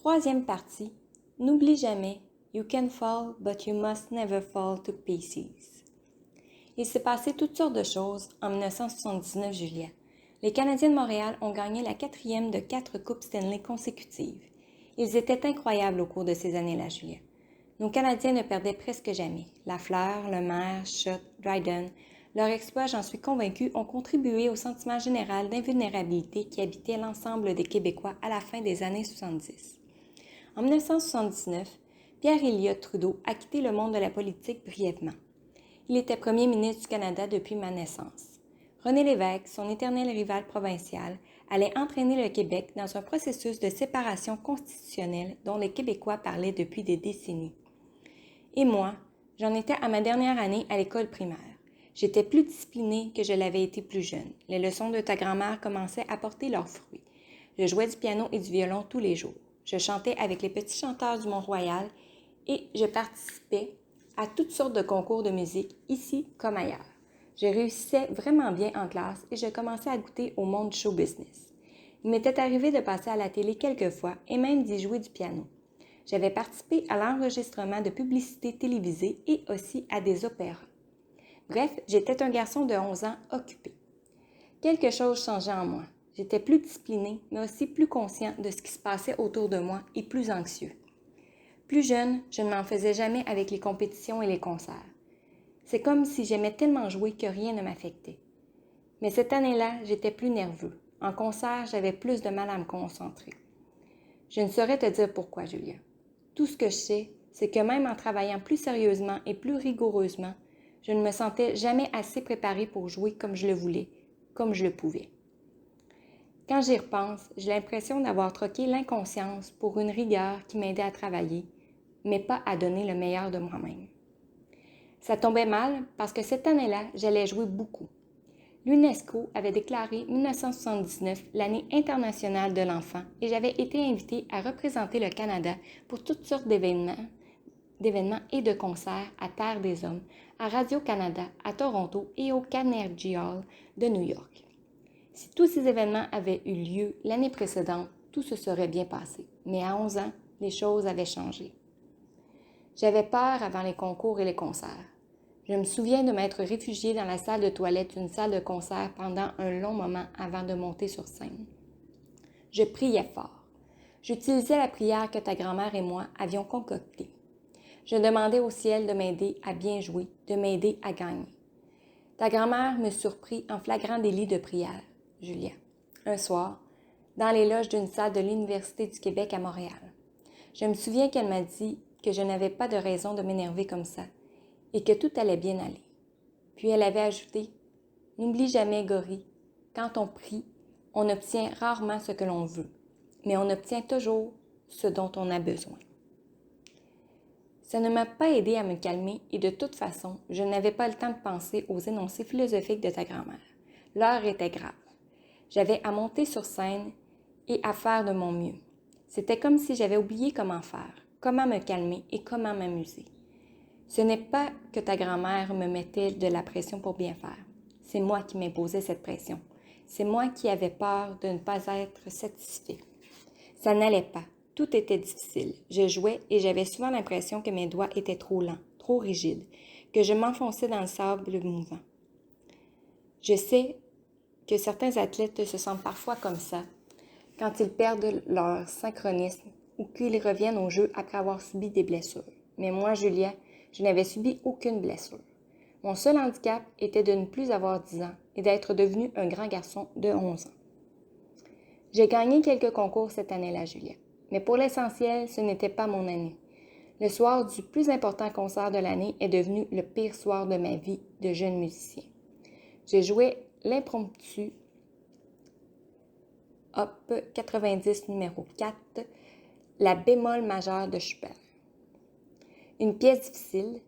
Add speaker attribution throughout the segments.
Speaker 1: Troisième partie. N'oublie jamais, you can fall, but you must never fall to pieces. Il s'est passé toutes sortes de choses en 1979, Julia. Les Canadiens de Montréal ont gagné la 4e de 4 Coupes Stanley consécutives. Ils étaient incroyables au cours de ces années-là, Julia. Nos Canadiens ne perdaient presque jamais. Lafleur, Lemaire, Schott, Dryden, leur exploit, j'en suis convaincue, ont contribué au sentiment général d'invulnérabilité qui habitait l'ensemble des Québécois à la fin des années 70. En 1979, Pierre Elliott Trudeau a quitté le monde de la politique brièvement. Il était premier ministre du Canada depuis ma naissance. René Lévesque, son éternel rival provincial, allait entraîner le Québec dans un processus de séparation constitutionnelle dont les Québécois parlaient depuis des décennies. Et moi, j'en étais à ma dernière année à l'école primaire. J'étais plus disciplinée que je l'avais été plus jeune. Les leçons de ta grand-mère commençaient à porter leurs fruits. Je jouais du piano et du violon tous les jours. Je chantais avec les petits chanteurs du Mont-Royal et je participais à toutes sortes de concours de musique, ici comme ailleurs. Je réussissais vraiment bien en classe et je commençais à goûter au monde du show business. Il m'était arrivé de passer à la télé quelques fois et même d'y jouer du piano. J'avais participé à l'enregistrement de publicités télévisées et aussi à des opéras. Bref, j'étais un garçon de 11 ans occupé. Quelque chose changeait en moi. J'étais plus discipliné, mais aussi plus conscient de ce qui se passait autour de moi et plus anxieux. Plus jeune, je ne m'en faisais jamais avec les compétitions et les concerts. C'est comme si j'aimais tellement jouer que rien ne m'affectait. Mais cette année-là, j'étais plus nerveux. En concert, j'avais plus de mal à me concentrer. Je ne saurais te dire pourquoi, Julia. Tout ce que je sais, c'est que même en travaillant plus sérieusement et plus rigoureusement, je ne me sentais jamais assez préparée pour jouer comme je le voulais, comme je le pouvais. Quand j'y repense, j'ai l'impression d'avoir troqué l'inconscience pour une rigueur qui m'aidait à travailler, mais pas à donner le meilleur de moi-même. Ça tombait mal parce que cette année-là, j'allais jouer beaucoup. L'UNESCO avait déclaré 1979 l'année internationale de l'enfant et j'avais été invitée à représenter le Canada pour toutes sortes d'événements et de concerts à Terre des Hommes, à Radio-Canada, à Toronto et au Carnegie Hall de New York. Si tous ces événements avaient eu lieu l'année précédente, tout se serait bien passé. Mais à 11 ans, les choses avaient changé. J'avais peur avant les concours et les concerts. Je me souviens de m'être réfugiée dans la salle de toilette d'une salle de concert pendant un long moment avant de monter sur scène. Je priais fort. J'utilisais la prière que ta grand-mère et moi avions concoctée. Je demandais au ciel de m'aider à bien jouer, de m'aider à gagner. Ta grand-mère me surprit en flagrant délit de prière, Julia, un soir, dans les loges d'une salle de l'Université du Québec à Montréal. Je me souviens qu'elle m'a dit que je n'avais pas de raison de m'énerver comme ça et que tout allait bien aller. Puis elle avait ajouté « N'oublie jamais, Gori, quand on prie, on obtient rarement ce que l'on veut, mais on obtient toujours ce dont on a besoin. » Ça ne m'a pas aidé à me calmer et de toute façon, je n'avais pas le temps de penser aux énoncés philosophiques de ta grand-mère. L'heure était grave. J'avais à monter sur scène et à faire de mon mieux. C'était comme si j'avais oublié comment faire, comment me calmer et comment m'amuser. Ce n'est pas que ta grand-mère me mettait de la pression pour bien faire. C'est moi qui m'imposais cette pression. C'est moi qui avais peur de ne pas être satisfait. Ça n'allait pas. Tout était difficile. Je jouais et j'avais souvent l'impression que mes doigts étaient trop lents, trop rigides, que je m'enfonçais dans le sable mouvant. Je sais que certains athlètes se sentent parfois comme ça, quand ils perdent leur synchronisme ou qu'ils reviennent au jeu après avoir subi des blessures. Mais moi, Julia, je n'avais subi aucune blessure. Mon seul handicap était de ne plus avoir 10 ans et d'être devenu un grand garçon de 11 ans. J'ai gagné quelques concours cette année-là, Julia. Mais pour l'essentiel, ce n'était pas mon année. Le soir du plus important concert de l'année est devenu le pire soir de ma vie de jeune musicien. J'ai joué l'impromptu Op 90 numéro 4, la bémol majeure de Schubert. Une pièce difficile,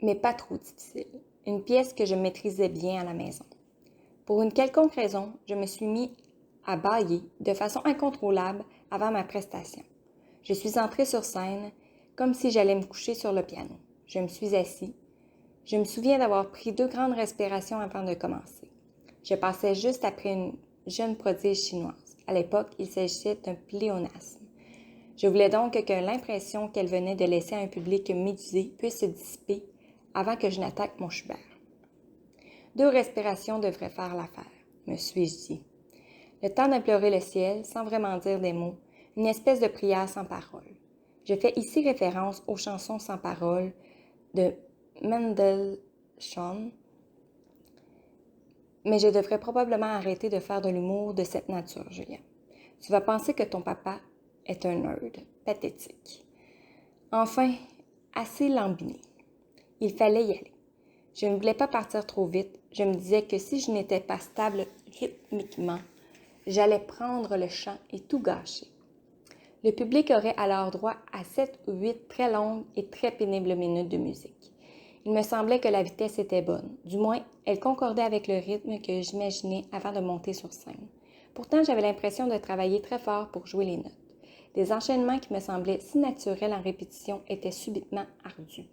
Speaker 1: mais pas trop difficile. Une pièce que je maîtrisais bien à la maison. Pour une quelconque raison, je me suis mis à bâiller de façon incontrôlable avant ma prestation. Je suis entrée sur scène comme si j'allais me coucher sur le piano. Je me suis assis. Je me souviens d'avoir pris 2 grandes respirations avant de commencer. Je passais juste après une jeune prodige chinoise. À l'époque, il s'agissait d'un pléonasme. Je voulais donc que l'impression qu'elle venait de laisser à un public médusé puisse se dissiper avant que je n'attaque mon Schubert. 2 respirations devraient faire l'affaire, me suis-je dit. Le temps d'implorer le ciel, sans vraiment dire des mots, une espèce de prière sans parole. Je fais ici référence aux chansons sans parole de Mendelssohn, mais je devrais probablement arrêter de faire de l'humour de cette nature, Julien. Tu vas penser que ton papa est un nerd, pathétique. Enfin, assez lambiné. Il fallait y aller. Je ne voulais pas partir trop vite. Je me disais que si je n'étais pas stable rythmiquement, j'allais prendre le chant et tout gâcher. Le public aurait alors droit à 7 ou 8 très longues et très pénibles minutes de musique. Il me semblait que la vitesse était bonne. Du moins, elle concordait avec le rythme que j'imaginais avant de monter sur scène. Pourtant, j'avais l'impression de travailler très fort pour jouer les notes. Des enchaînements qui me semblaient si naturels en répétition étaient subitement ardus.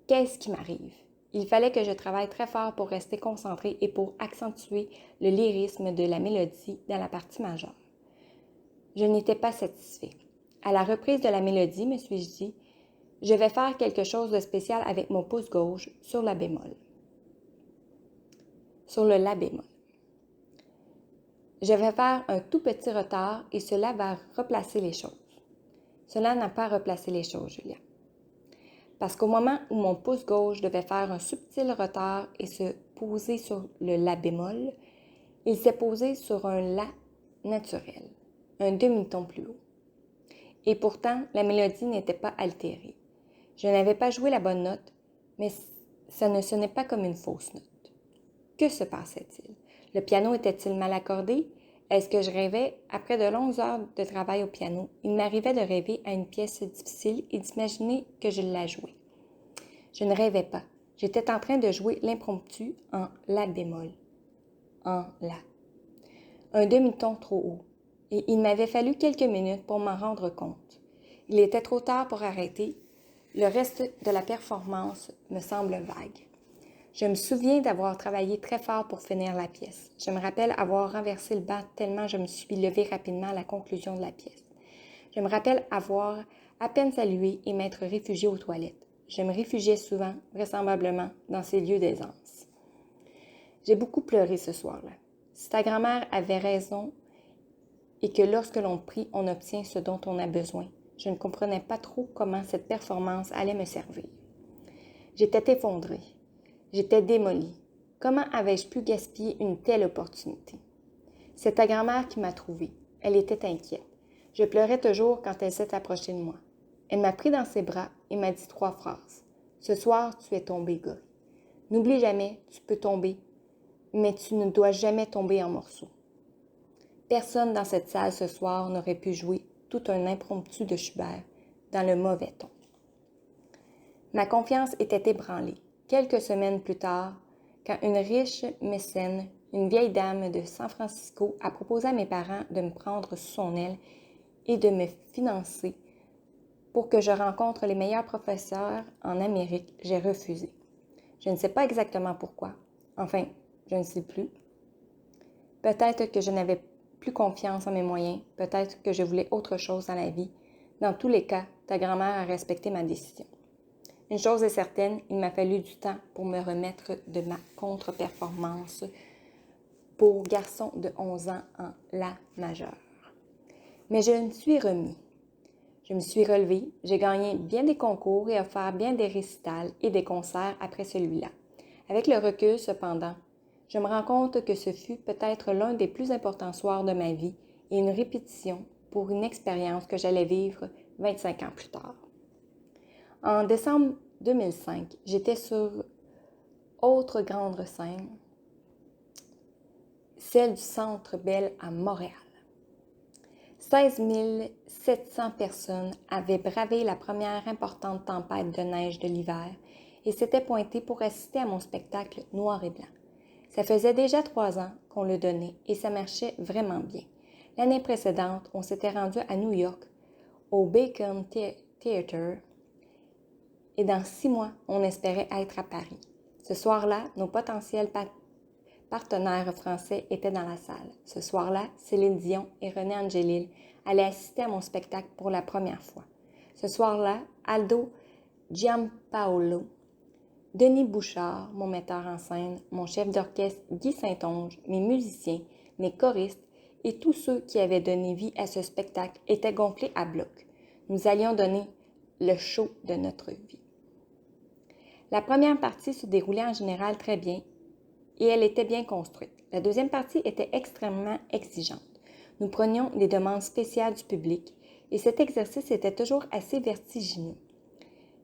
Speaker 1: Qu'est-ce qui m'arrive? Il fallait que je travaille très fort pour rester concentrée et pour accentuer le lyrisme de la mélodie dans la partie majeure. Je n'étais pas satisfait. À la reprise de la mélodie, me suis-je dit, je vais faire quelque chose de spécial avec mon pouce gauche sur la bémol. Sur le la bémol. Je vais faire un tout petit retard et cela va replacer les choses. Cela n'a pas replacé les choses, Julia. Parce qu'au moment où mon pouce gauche devait faire un subtil retard et se poser sur le la bémol, il s'est posé sur un la naturel, un demi-ton plus haut. Et pourtant, la mélodie n'était pas altérée. Je n'avais pas joué la bonne note, mais ça ne sonnait pas comme une fausse note. Que se passait-il? Le piano était-il mal accordé? Est-ce que je rêvais? Après de longues heures de travail au piano, il m'arrivait de rêver à une pièce difficile et d'imaginer que je la jouais. Je ne rêvais pas. J'étais en train de jouer l'impromptu en la bémol. En la. Un demi-ton trop haut. Et il m'avait fallu quelques minutes pour m'en rendre compte. Il était trop tard pour arrêter. Le reste de la performance me semble vague. Je me souviens d'avoir travaillé très fort pour finir la pièce. Je me rappelle avoir renversé le banc tellement je me suis levée rapidement à la conclusion de la pièce. Je me rappelle avoir à peine salué et m'être réfugiée aux toilettes. Je me réfugiais souvent, vraisemblablement, dans ces lieux d'aisance. J'ai beaucoup pleuré ce soir-là. Si ta grand-mère avait raison et que lorsque l'on prie, on obtient ce dont on a besoin, je ne comprenais pas trop comment cette performance allait me servir. J'étais effondrée. J'étais démolie. Comment avais-je pu gaspiller une telle opportunité? C'est ta grand-mère qui m'a trouvée. Elle était inquiète. Je pleurais toujours quand elle s'est approchée de moi. Elle m'a pris dans ses bras et m'a dit 3 phrases. Ce soir, tu es tombé, Gory. N'oublie jamais, tu peux tomber, mais tu ne dois jamais tomber en morceaux. Personne dans cette salle ce soir n'aurait pu jouer tout un impromptu de Schubert dans le mauvais ton. Ma confiance était ébranlée. Quelques semaines plus tard, quand une riche mécène, une vieille dame de San Francisco, a proposé à mes parents de me prendre sous son aile et de me financer pour que je rencontre les meilleurs professeurs en Amérique, j'ai refusé. Je ne sais pas exactement pourquoi. Enfin, je ne sais plus. Peut-être que je n'avais plus confiance en mes moyens, peut-être que je voulais autre chose dans la vie. Dans tous les cas, ta grand-mère a respecté ma décision. Une chose est certaine, il m'a fallu du temps pour me remettre de ma contre-performance pour garçon de 11 ans en la majeur. Mais je me suis remis. Je me suis relevée, j'ai gagné bien des concours et offert bien des récitals et des concerts après celui-là. Avec le recul, cependant, je me rends compte que ce fut peut-être l'un des plus importants soirs de ma vie et une répétition pour une expérience que j'allais vivre 25 ans plus tard. En décembre 2005, j'étais sur autre grande scène, celle du Centre Bell à Montréal. 16 700 personnes avaient bravé la première importante tempête de neige de l'hiver et s'étaient pointées pour assister à mon spectacle noir et blanc. Ça faisait déjà 3 ans qu'on le donnait et ça marchait vraiment bien. L'année précédente, on s'était rendu à New York, au Bacon Theatre, et dans 6 mois, on espérait être à Paris. Ce soir-là, nos potentiels partenaires français étaient dans la salle. Ce soir-là, Céline Dion et René Angélil allaient assister à mon spectacle pour la première fois. Ce soir-là, Aldo Giampaolo, Denis Bouchard, mon metteur en scène, mon chef d'orchestre Guy Saint-Onge, mes musiciens, mes choristes et tous ceux qui avaient donné vie à ce spectacle étaient gonflés à bloc. Nous allions donner le show de notre vie. La première partie se déroulait en général très bien et elle était bien construite. La deuxième partie était extrêmement exigeante. Nous prenions des demandes spéciales du public et cet exercice était toujours assez vertigineux.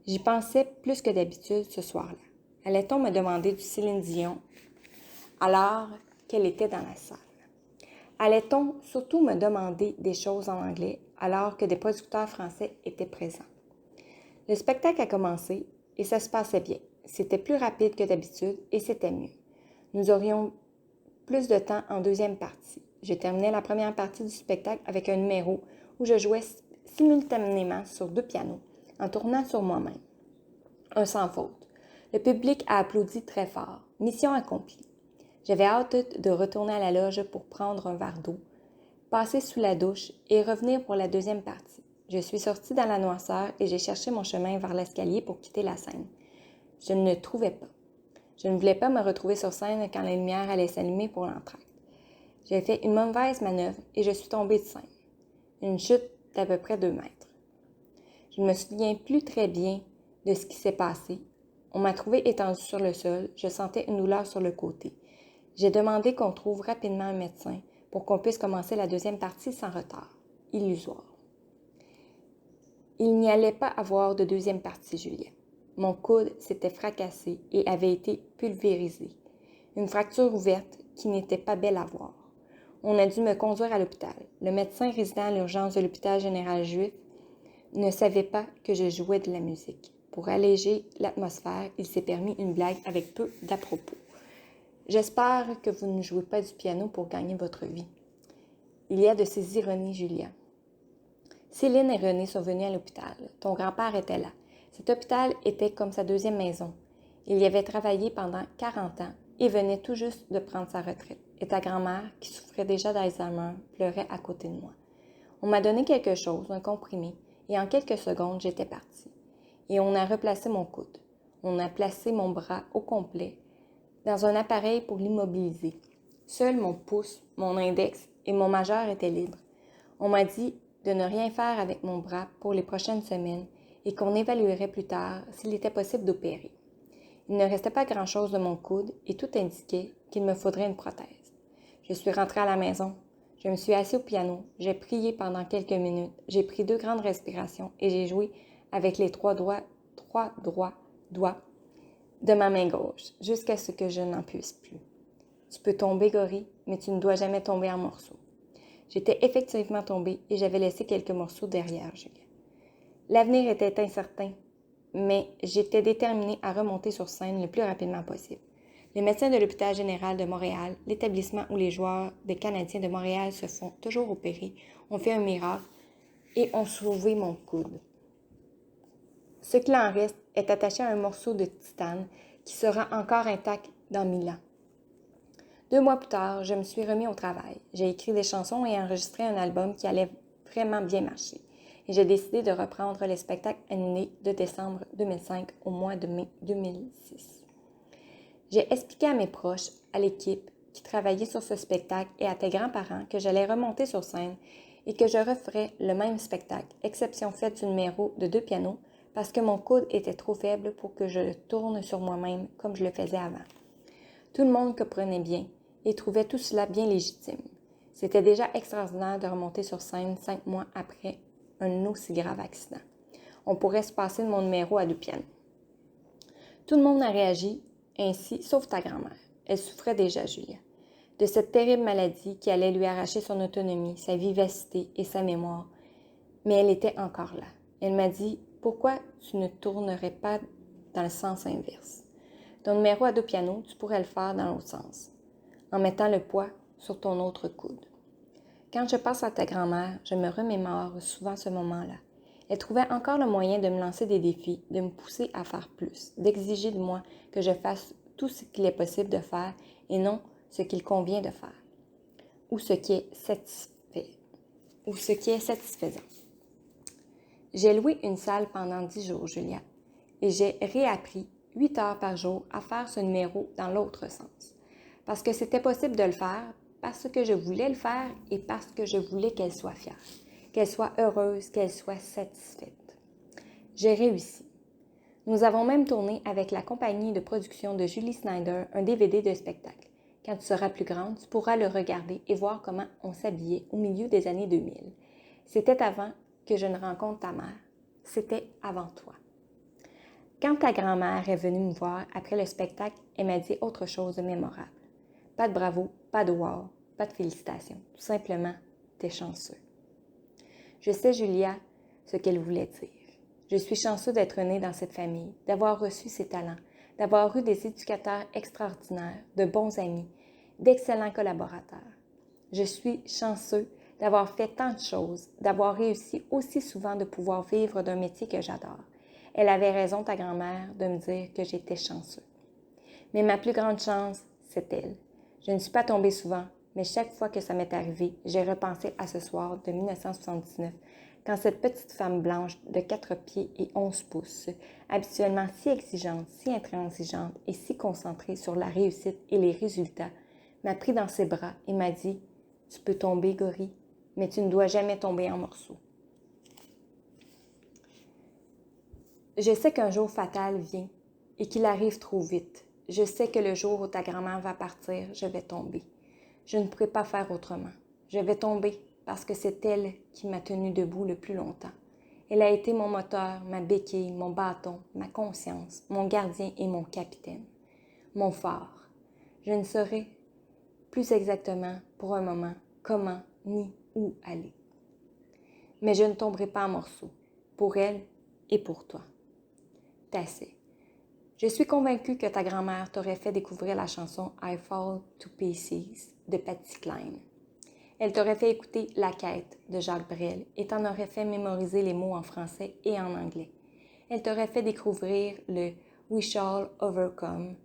Speaker 1: J'y pensais plus que d'habitude ce soir-là. Allait-on me demander du Céline Dion alors qu'elle était dans la salle? Allait-on surtout me demander des choses en anglais alors que des producteurs français étaient présents? Le spectacle a commencé et ça se passait bien. C'était plus rapide que d'habitude et c'était mieux. Nous aurions plus de temps en deuxième partie. Je terminais la première partie du spectacle avec un numéro où je jouais simultanément sur 2 pianos, en tournant sur moi-même. Un sans faute. Le public a applaudi très fort. Mission accomplie. J'avais hâte de retourner à la loge pour prendre un verre d'eau, passer sous la douche et revenir pour la deuxième partie. Je suis sortie dans la noirceur et j'ai cherché mon chemin vers l'escalier pour quitter la scène. Je ne le trouvais pas. Je ne voulais pas me retrouver sur scène quand la lumière allait s'allumer pour l'entracte. J'ai fait une mauvaise manœuvre et je suis tombée de scène. Une chute d'à peu près 2 mètres. Je ne me souviens plus très bien de ce qui s'est passé. On m'a trouvé étendue sur le sol. Je sentais une douleur sur le côté. J'ai demandé qu'on trouve rapidement un médecin pour qu'on puisse commencer la deuxième partie sans retard. Illusoire. Il n'y allait pas avoir de deuxième partie, Julien. Mon coude s'était fracassé et avait été pulvérisé. Une fracture ouverte qui n'était pas belle à voir. On a dû me conduire à l'hôpital. Le médecin résident à l'urgence de l'hôpital général juif ne savait pas que je jouais de la musique. Pour alléger l'atmosphère, il s'est permis une blague avec peu d'à-propos. J'espère que vous ne jouez pas du piano pour gagner votre vie. Il y a de ces ironies, Julia. Céline et René sont venus à l'hôpital. Ton grand-père était là. Cet hôpital était comme sa deuxième maison. Il y avait travaillé pendant 40 ans et venait tout juste de prendre sa retraite. Et ta grand-mère, qui souffrait déjà d'Alzheimer, pleurait à côté de moi. On m'a donné quelque chose, un comprimé, et en quelques secondes, j'étais partie. Et on a replacé mon coude. On a placé mon bras au complet dans un appareil pour l'immobiliser. Seul mon pouce, mon index et mon majeur étaient libres. On m'a dit de ne rien faire avec mon bras pour les prochaines semaines et qu'on évaluerait plus tard s'il était possible d'opérer. Il ne restait pas grand-chose de mon coude et tout indiquait qu'il me faudrait une prothèse. Je suis rentrée à la maison. Je me suis assise au piano. J'ai prié pendant quelques minutes. J'ai pris 2 grandes respirations et j'ai joué avec les 3 doigts de ma main gauche jusqu'à ce que je n'en puisse plus. Tu peux tomber, Gori, mais tu ne dois jamais tomber en morceaux. J'étais effectivement tombée et j'avais laissé quelques morceaux derrière Julien. L'avenir était incertain, mais j'étais déterminée à remonter sur scène le plus rapidement possible. Les médecins de l'hôpital général de Montréal, l'établissement où les joueurs des Canadiens de Montréal se font toujours opérer, ont fait un miracle et ont sauvé mon coude. Ce qu'il en reste est attaché à un morceau de titane qui sera encore intact dans 1000 ans. 2 mois plus tard, je me suis remis au travail. J'ai écrit des chansons et enregistré un album qui allait vraiment bien marcher. Et j'ai décidé de reprendre les spectacles annulés de décembre 2005 au mois de mai 2006. J'ai expliqué à mes proches, à l'équipe qui travaillait sur ce spectacle et à tes grands-parents que j'allais remonter sur scène et que je referais le même spectacle, exception faite du numéro de 2 pianos, parce que mon coude était trop faible pour que je le tourne sur moi-même comme je le faisais avant. Tout le monde comprenait bien et trouvait tout cela bien légitime. C'était déjà extraordinaire de remonter sur scène 5 mois après un aussi grave accident. On pourrait se passer de mon numéro à 2 pianos. Tout le monde a réagi ainsi, sauf ta grand-mère. Elle souffrait déjà, Julia, de cette terrible maladie qui allait lui arracher son autonomie, sa vivacité et sa mémoire. Mais elle était encore là. Elle m'a dit « Pourquoi tu ne tournerais pas dans le sens inverse? Ton numéro à 2 pianos, tu pourrais le faire dans l'autre sens, en mettant le poids sur ton autre coude. » Quand je pense à ta grand-mère, je me remémore souvent ce moment-là. Elle trouvait encore le moyen de me lancer des défis, de me pousser à faire plus, d'exiger de moi que je fasse tout ce qu'il est possible de faire et non ce qu'il convient de faire, ou ce qui est satisfaisant. J'ai loué une salle pendant 10 jours, Julia, et j'ai réappris 8 heures par jour à faire ce numéro dans l'autre sens. Parce que c'était possible de le faire, parce que je voulais le faire et parce que je voulais qu'elle soit fière, qu'elle soit heureuse, qu'elle soit satisfaite. J'ai réussi. Nous avons même tourné avec la compagnie de production de Julie Snyder un DVD de spectacle. Quand tu seras plus grande, tu pourras le regarder et voir comment on s'habillait au milieu des années 2000. C'était avant que je ne rencontre ta mère. C'était avant toi. Quand ta grand-mère est venue me voir après le spectacle, elle m'a dit autre chose de mémorable. Pas de bravo, pas de wow, pas de félicitations. Tout simplement, t'es chanceux. Je sais, Julia, ce qu'elle voulait dire. Je suis chanceux d'être née dans cette famille, d'avoir reçu ses talents, d'avoir eu des éducateurs extraordinaires, de bons amis, d'excellents collaborateurs. Je suis chanceux d'avoir fait tant de choses, d'avoir réussi aussi souvent de pouvoir vivre d'un métier que j'adore. Elle avait raison, ta grand-mère, de me dire que j'étais chanceux. Mais ma plus grande chance, c'est elle. Je ne suis pas tombée souvent, mais chaque fois que ça m'est arrivé, j'ai repensé à ce soir de 1979, quand cette petite femme blanche de 4 pieds et 11 pouces, habituellement si exigeante, si intransigeante et si concentrée sur la réussite et les résultats, m'a pris dans ses bras et m'a dit « Tu peux tomber, Gori, mais tu ne dois jamais tomber en morceaux. » Je sais qu'un jour fatal vient et qu'il arrive trop vite. Je sais que le jour où ta grand-mère va partir, je vais tomber. Je ne pourrai pas faire autrement. Je vais tomber parce que c'est elle qui m'a tenu debout le plus longtemps. Elle a été mon moteur, ma béquille, mon bâton, ma conscience, mon gardien et mon capitaine. Mon phare. Je ne saurais plus exactement, pour un moment, comment ni où aller. Mais je ne tomberai pas en morceaux, pour elle et pour toi. T'assais. Je suis convaincue que ta grand-mère t'aurait fait découvrir la chanson I Fall to Pieces de Patsy Cline. Elle t'aurait fait écouter La Quête de Jacques Brel et t'en aurait fait mémoriser les mots en français et en anglais. Elle t'aurait fait découvrir le We Shall Overcome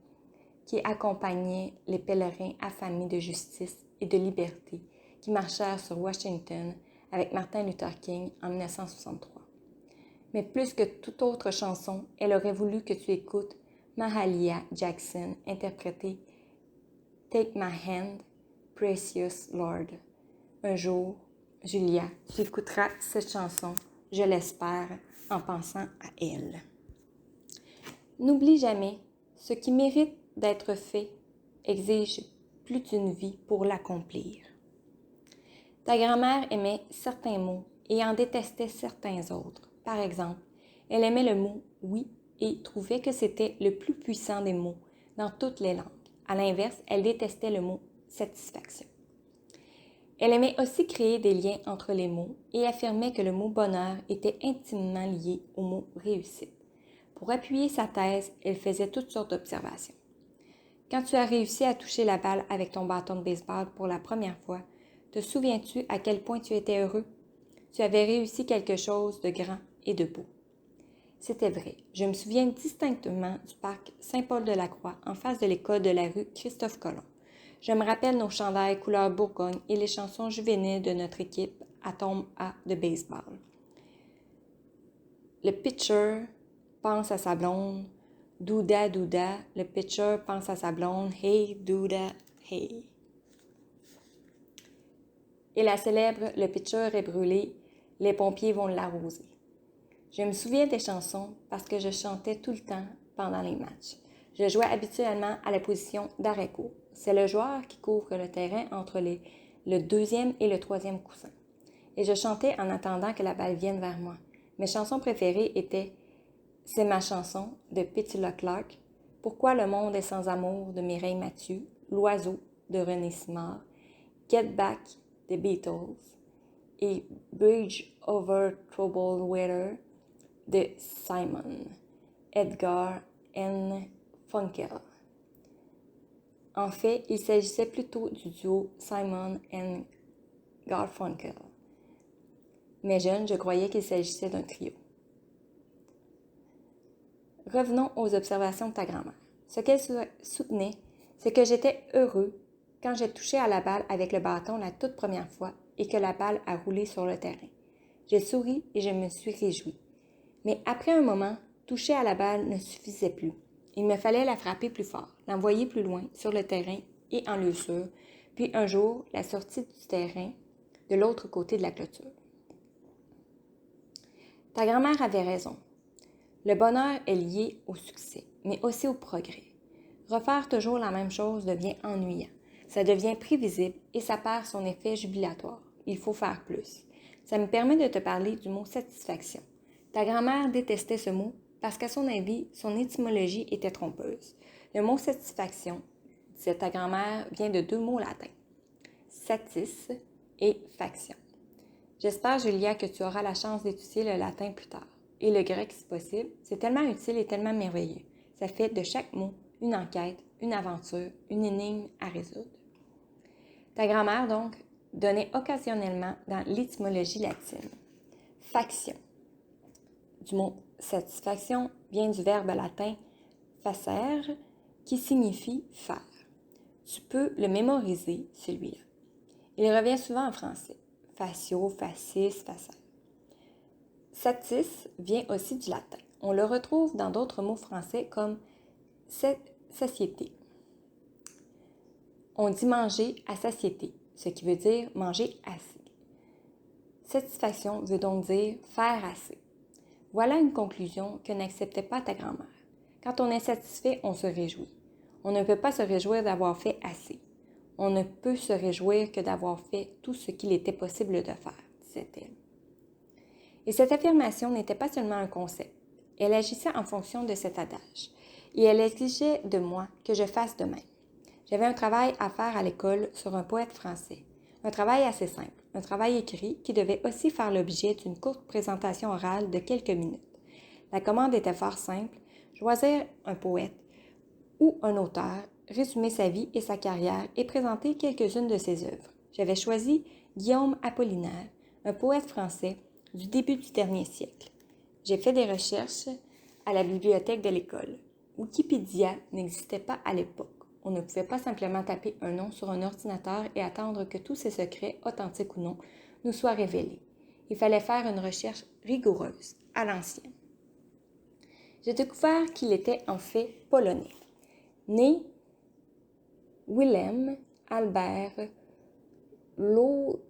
Speaker 1: qui accompagnait les pèlerins affamés de justice et de liberté qui marchèrent sur Washington avec Martin Luther King en 1963. Mais plus que toute autre chanson, elle aurait voulu que tu écoutes Mahalia Jackson interpréter Take My Hand, Precious Lord. Un jour, Julia, tu écouteras cette chanson, je l'espère, en pensant à elle. N'oublie jamais, ce qui mérite d'être fait exige plus d'une vie pour l'accomplir. Ta grand-mère aimait certains mots et en détestait certains autres. Par exemple, elle aimait le mot « oui » et trouvait que c'était le plus puissant des mots dans toutes les langues. À l'inverse, elle détestait le mot « satisfaction ». Elle aimait aussi créer des liens entre les mots et affirmait que le mot « bonheur » était intimement lié au mot « réussite ». Pour appuyer sa thèse, elle faisait toutes sortes d'observations. Quand tu as réussi à toucher la balle avec ton bâton de baseball pour la première fois, te souviens-tu à quel point tu étais heureux? Tu avais réussi quelque chose de grand et de beau. C'était vrai. Je me souviens distinctement du parc Saint-Paul-de-la-Croix en face de l'école de la rue Christophe-Colomb. Je me rappelle nos chandails couleur Bourgogne et les chansons juvéniles de notre équipe à tombe A de baseball. Le pitcher pense à sa blonde. Douda, douda, le pitcher pense à sa blonde. Hey, douda, hey. Et la célèbre « Le pitcher est brûlé, les pompiers vont l'arroser ». Je me souviens des chansons parce que je chantais tout le temps pendant les matchs. Je jouais habituellement à la position d'arrêt-court. C'est le joueur qui couvre le terrain entre le deuxième et le troisième coussin. Et je chantais en attendant que la balle vienne vers moi. Mes chansons préférées étaient « C'est ma chanson » de Petula Clark, « Pourquoi le monde est sans amour » de Mireille Mathieu, « L'oiseau » de René Simard, « Get Back » des Beatles et « Bridge over Troubled Water » de Simon, Edgar N. Funkel. En fait, il s'agissait plutôt du duo Simon and Garfunkel. Mais jeune, je croyais qu'il s'agissait d'un trio. Revenons aux observations de ta grand-mère. Ce qu'elle soutenait, c'est que j'étais heureux quand j'ai touché à la balle avec le bâton la toute première fois et que la balle a roulé sur le terrain. J'ai souri et je me suis réjouie. Mais après un moment, toucher à la balle ne suffisait plus. Il me fallait la frapper plus fort, l'envoyer plus loin, sur le terrain et en lieu puis un jour, la sortie du terrain de l'autre côté de la clôture. Ta grand-mère avait raison. Le bonheur est lié au succès, mais aussi au progrès. Refaire toujours la même chose devient ennuyant. Ça devient prévisible et ça perd son effet jubilatoire. Il faut faire plus. Ça me permet de te parler du mot satisfaction. Ta grand-mère détestait ce mot parce qu'à son avis, son étymologie était trompeuse. Le mot satisfaction, disait ta grand-mère, vient de 2 mots latins, satis et faction. J'espère, Julia, que tu auras la chance d'étudier le latin plus tard. Et le grec si possible, c'est tellement utile et tellement merveilleux. Ça fait de chaque mot une enquête, une aventure, une énigme à résoudre. Ta grand-mère, donc, donnait occasionnellement dans l'étymologie latine. Faction. Du mot satisfaction vient du verbe latin facere, qui signifie faire. Tu peux le mémoriser, celui-là. Il revient souvent en français. Facio, facis, facere. Satis vient aussi du latin. On le retrouve dans d'autres mots français comme satiété. On dit manger à satiété, ce qui veut dire manger assez. Satisfaction veut donc dire faire assez. Voilà une conclusion que n'acceptait pas ta grand-mère. Quand on est satisfait, on se réjouit. On ne peut pas se réjouir d'avoir fait assez. On ne peut se réjouir que d'avoir fait tout ce qu'il était possible de faire, disait-elle. Et cette affirmation n'était pas seulement un concept. Elle agissait en fonction de cet adage. Et elle exigeait de moi que je fasse de même. J'avais un travail à faire à l'école sur un poète français. Un travail assez simple, un travail écrit qui devait aussi faire l'objet d'une courte présentation orale de quelques minutes. La commande était fort simple, choisir un poète ou un auteur, résumer sa vie et sa carrière et présenter quelques-unes de ses œuvres. J'avais choisi Guillaume Apollinaire, un poète français du début du dernier siècle. J'ai fait des recherches à la bibliothèque de l'école. Wikipédia n'existait pas à l'époque. On ne pouvait pas simplement taper un nom sur un ordinateur et attendre que tous ses secrets, authentiques ou non, nous soient révélés. Il fallait faire une recherche rigoureuse, à l'ancienne. J'ai découvert qu'il était en fait polonais. Né Willem Albert Loziniers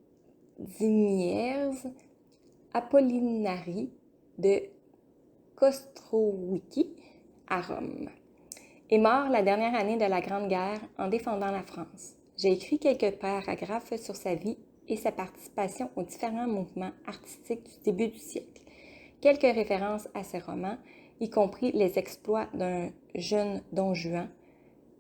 Speaker 1: Apollinari de Kostrowicki à Rome. Est mort la dernière année de la Grande Guerre en défendant la France. J'ai écrit quelques paragraphes sur sa vie et sa participation aux différents mouvements artistiques du début du siècle. Quelques références à ses romans, y compris les exploits d'un jeune Don Juan,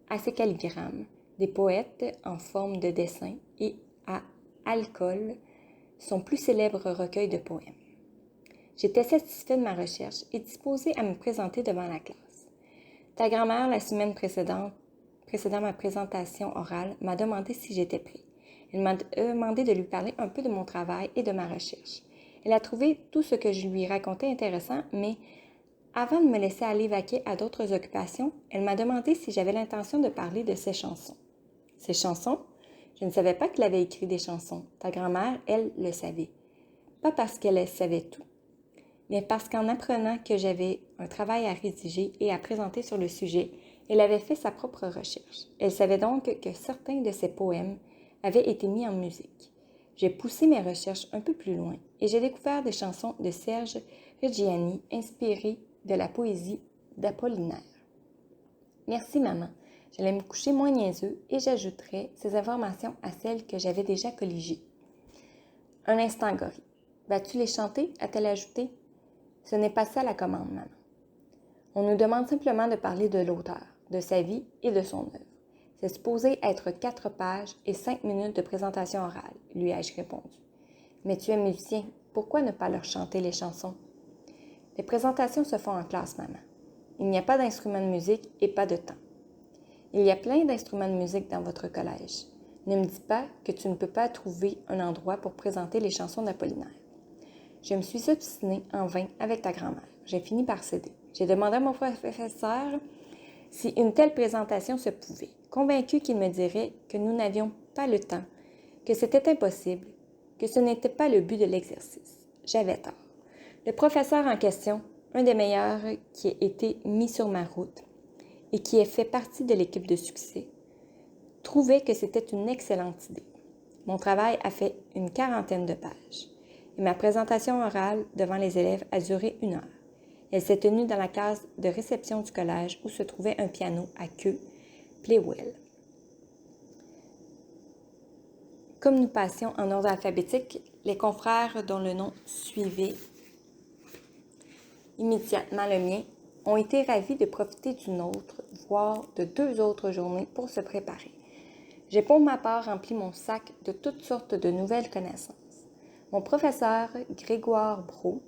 Speaker 1: à ses calligrammes, des poètes en forme de dessin et à Alcool, son plus célèbre recueil de poèmes. J'étais satisfait de ma recherche et disposée à me présenter devant la classe. Ta grand-mère, la semaine précédant ma présentation orale, m'a demandé si j'étais prêt. Elle m'a demandé de lui parler un peu de mon travail et de ma recherche. Elle a trouvé tout ce que je lui racontais intéressant, mais avant de me laisser aller vaquer à d'autres occupations, elle m'a demandé si j'avais l'intention de parler de ses chansons. Ses chansons? Je ne savais pas qu'elle avait écrit des chansons. Ta grand-mère, elle, le savait. Pas parce qu'elle savait tout, mais parce qu'en apprenant que j'avais un travail à rédiger et à présenter sur le sujet, elle avait fait sa propre recherche. Elle savait donc que certains de ses poèmes avaient été mis en musique. J'ai poussé mes recherches un peu plus loin et j'ai découvert des chansons de Serge Reggiani inspirées de la poésie d'Apollinaire. Merci, maman. J'allais me coucher moins niaiseux et j'ajouterai ces informations à celles que j'avais déjà colligées. Un instant, Gorille. Vas-tu les chanter? A-t-elle ajouté. Ce n'est pas ça la commande, maman. On nous demande simplement de parler de l'auteur, de sa vie et de son œuvre. C'est supposé être 4 pages et 5 minutes de présentation orale, lui ai-je répondu. Mais tu es musicien, pourquoi ne pas leur chanter les chansons? Les présentations se font en classe, maman. Il n'y a pas d'instrument de musique et pas de temps. Il y a plein d'instruments de musique dans votre collège. Ne me dis pas que tu ne peux pas trouver un endroit pour présenter les chansons d'Apollinaire. Je me suis obstinée en vain avec ta grand-mère. J'ai fini par céder. J'ai demandé à mon professeur si une telle présentation se pouvait. convaincu qu'il me dirait que nous n'avions pas le temps, que c'était impossible, que ce n'était pas le but de l'exercice. J'avais tort. Le professeur en question, un des meilleurs qui ait été mis sur ma route et qui ait fait partie de l'équipe de succès, trouvait que c'était une excellente idée. Mon travail a fait une 40aine de pages et ma présentation orale devant les élèves a duré 1 heure. Elle s'est tenue dans la case de réception du collège où se trouvait un piano à queue Playwell. Comme nous passions en ordre alphabétique, les confrères dont le nom suivait immédiatement le mien ont été ravis de profiter d'une autre, voire de 2 autres journées pour se préparer. J'ai pour ma part rempli mon sac de toutes sortes de nouvelles connaissances. Mon professeur Grégoire Brault,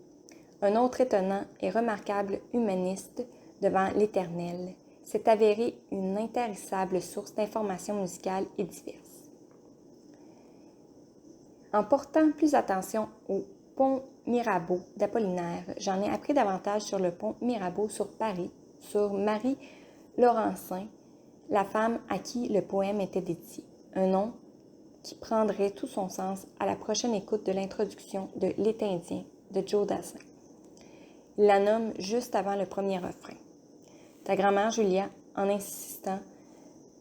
Speaker 1: un autre étonnant et remarquable humaniste devant l'Éternel, s'est avéré une intarissable source d'informations musicales et diverses. En portant plus attention au pont Mirabeau d'Apollinaire, j'en ai appris davantage sur le pont Mirabeau sur Paris, sur Marie Laurencin, la femme à qui le poème était dédié, un nom qui prendrait tout son sens à la prochaine écoute de l'introduction de L'État indien de Joe Dassin. Il la nomme juste avant le premier refrain. Ta grand-mère Julia, en insistant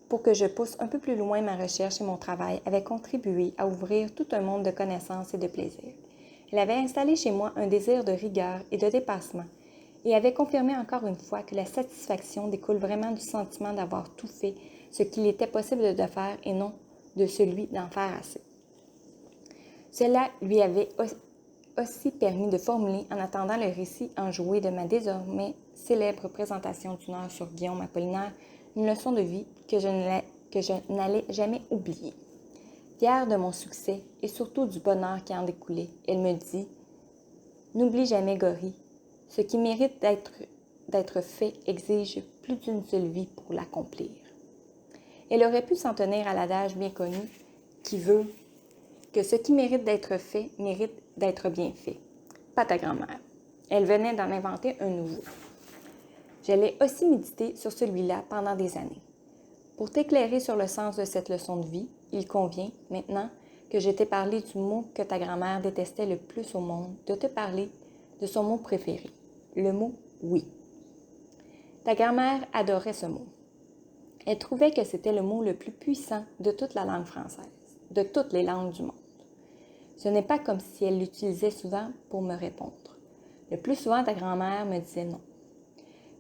Speaker 1: pour que je pousse un peu plus loin ma recherche et mon travail, avait contribué à ouvrir tout un monde de connaissances et de plaisir. Elle avait installé chez moi un désir de rigueur et de dépassement et avait confirmé encore une fois que la satisfaction découle vraiment du sentiment d'avoir tout fait ce qu'il était possible de faire et non de celui d'en faire assez. Cela lui avait aussi permis de formuler, en attendant le récit enjoué de ma désormais célèbre présentation d'une heure sur Guillaume Apollinaire, une leçon de vie que je n'allais jamais oublier. Fière de mon succès et surtout du bonheur qui en découlait, elle me dit « N'oublie jamais, Gory, ce qui mérite d'être fait exige plus d'une seule vie pour l'accomplir. » Elle aurait pu s'en tenir à l'adage bien connu qui veut que ce qui mérite d'être fait mérite d'être bien fait. Pas ta grand-mère. Elle venait d'en inventer un nouveau. J'allais aussi méditer sur celui-là pendant des années. Pour t'éclairer sur le sens de cette leçon de vie, il convient, maintenant que je t'ai parlé du mot que ta grand-mère détestait le plus au monde, de te parler de son mot préféré, le mot « oui ». Ta grand-mère adorait ce mot. Elle trouvait que c'était le mot le plus puissant de toute la langue française, de toutes les langues du monde. Ce n'est pas comme si elle l'utilisait souvent pour me répondre. Le plus souvent, ta grand-mère me disait non.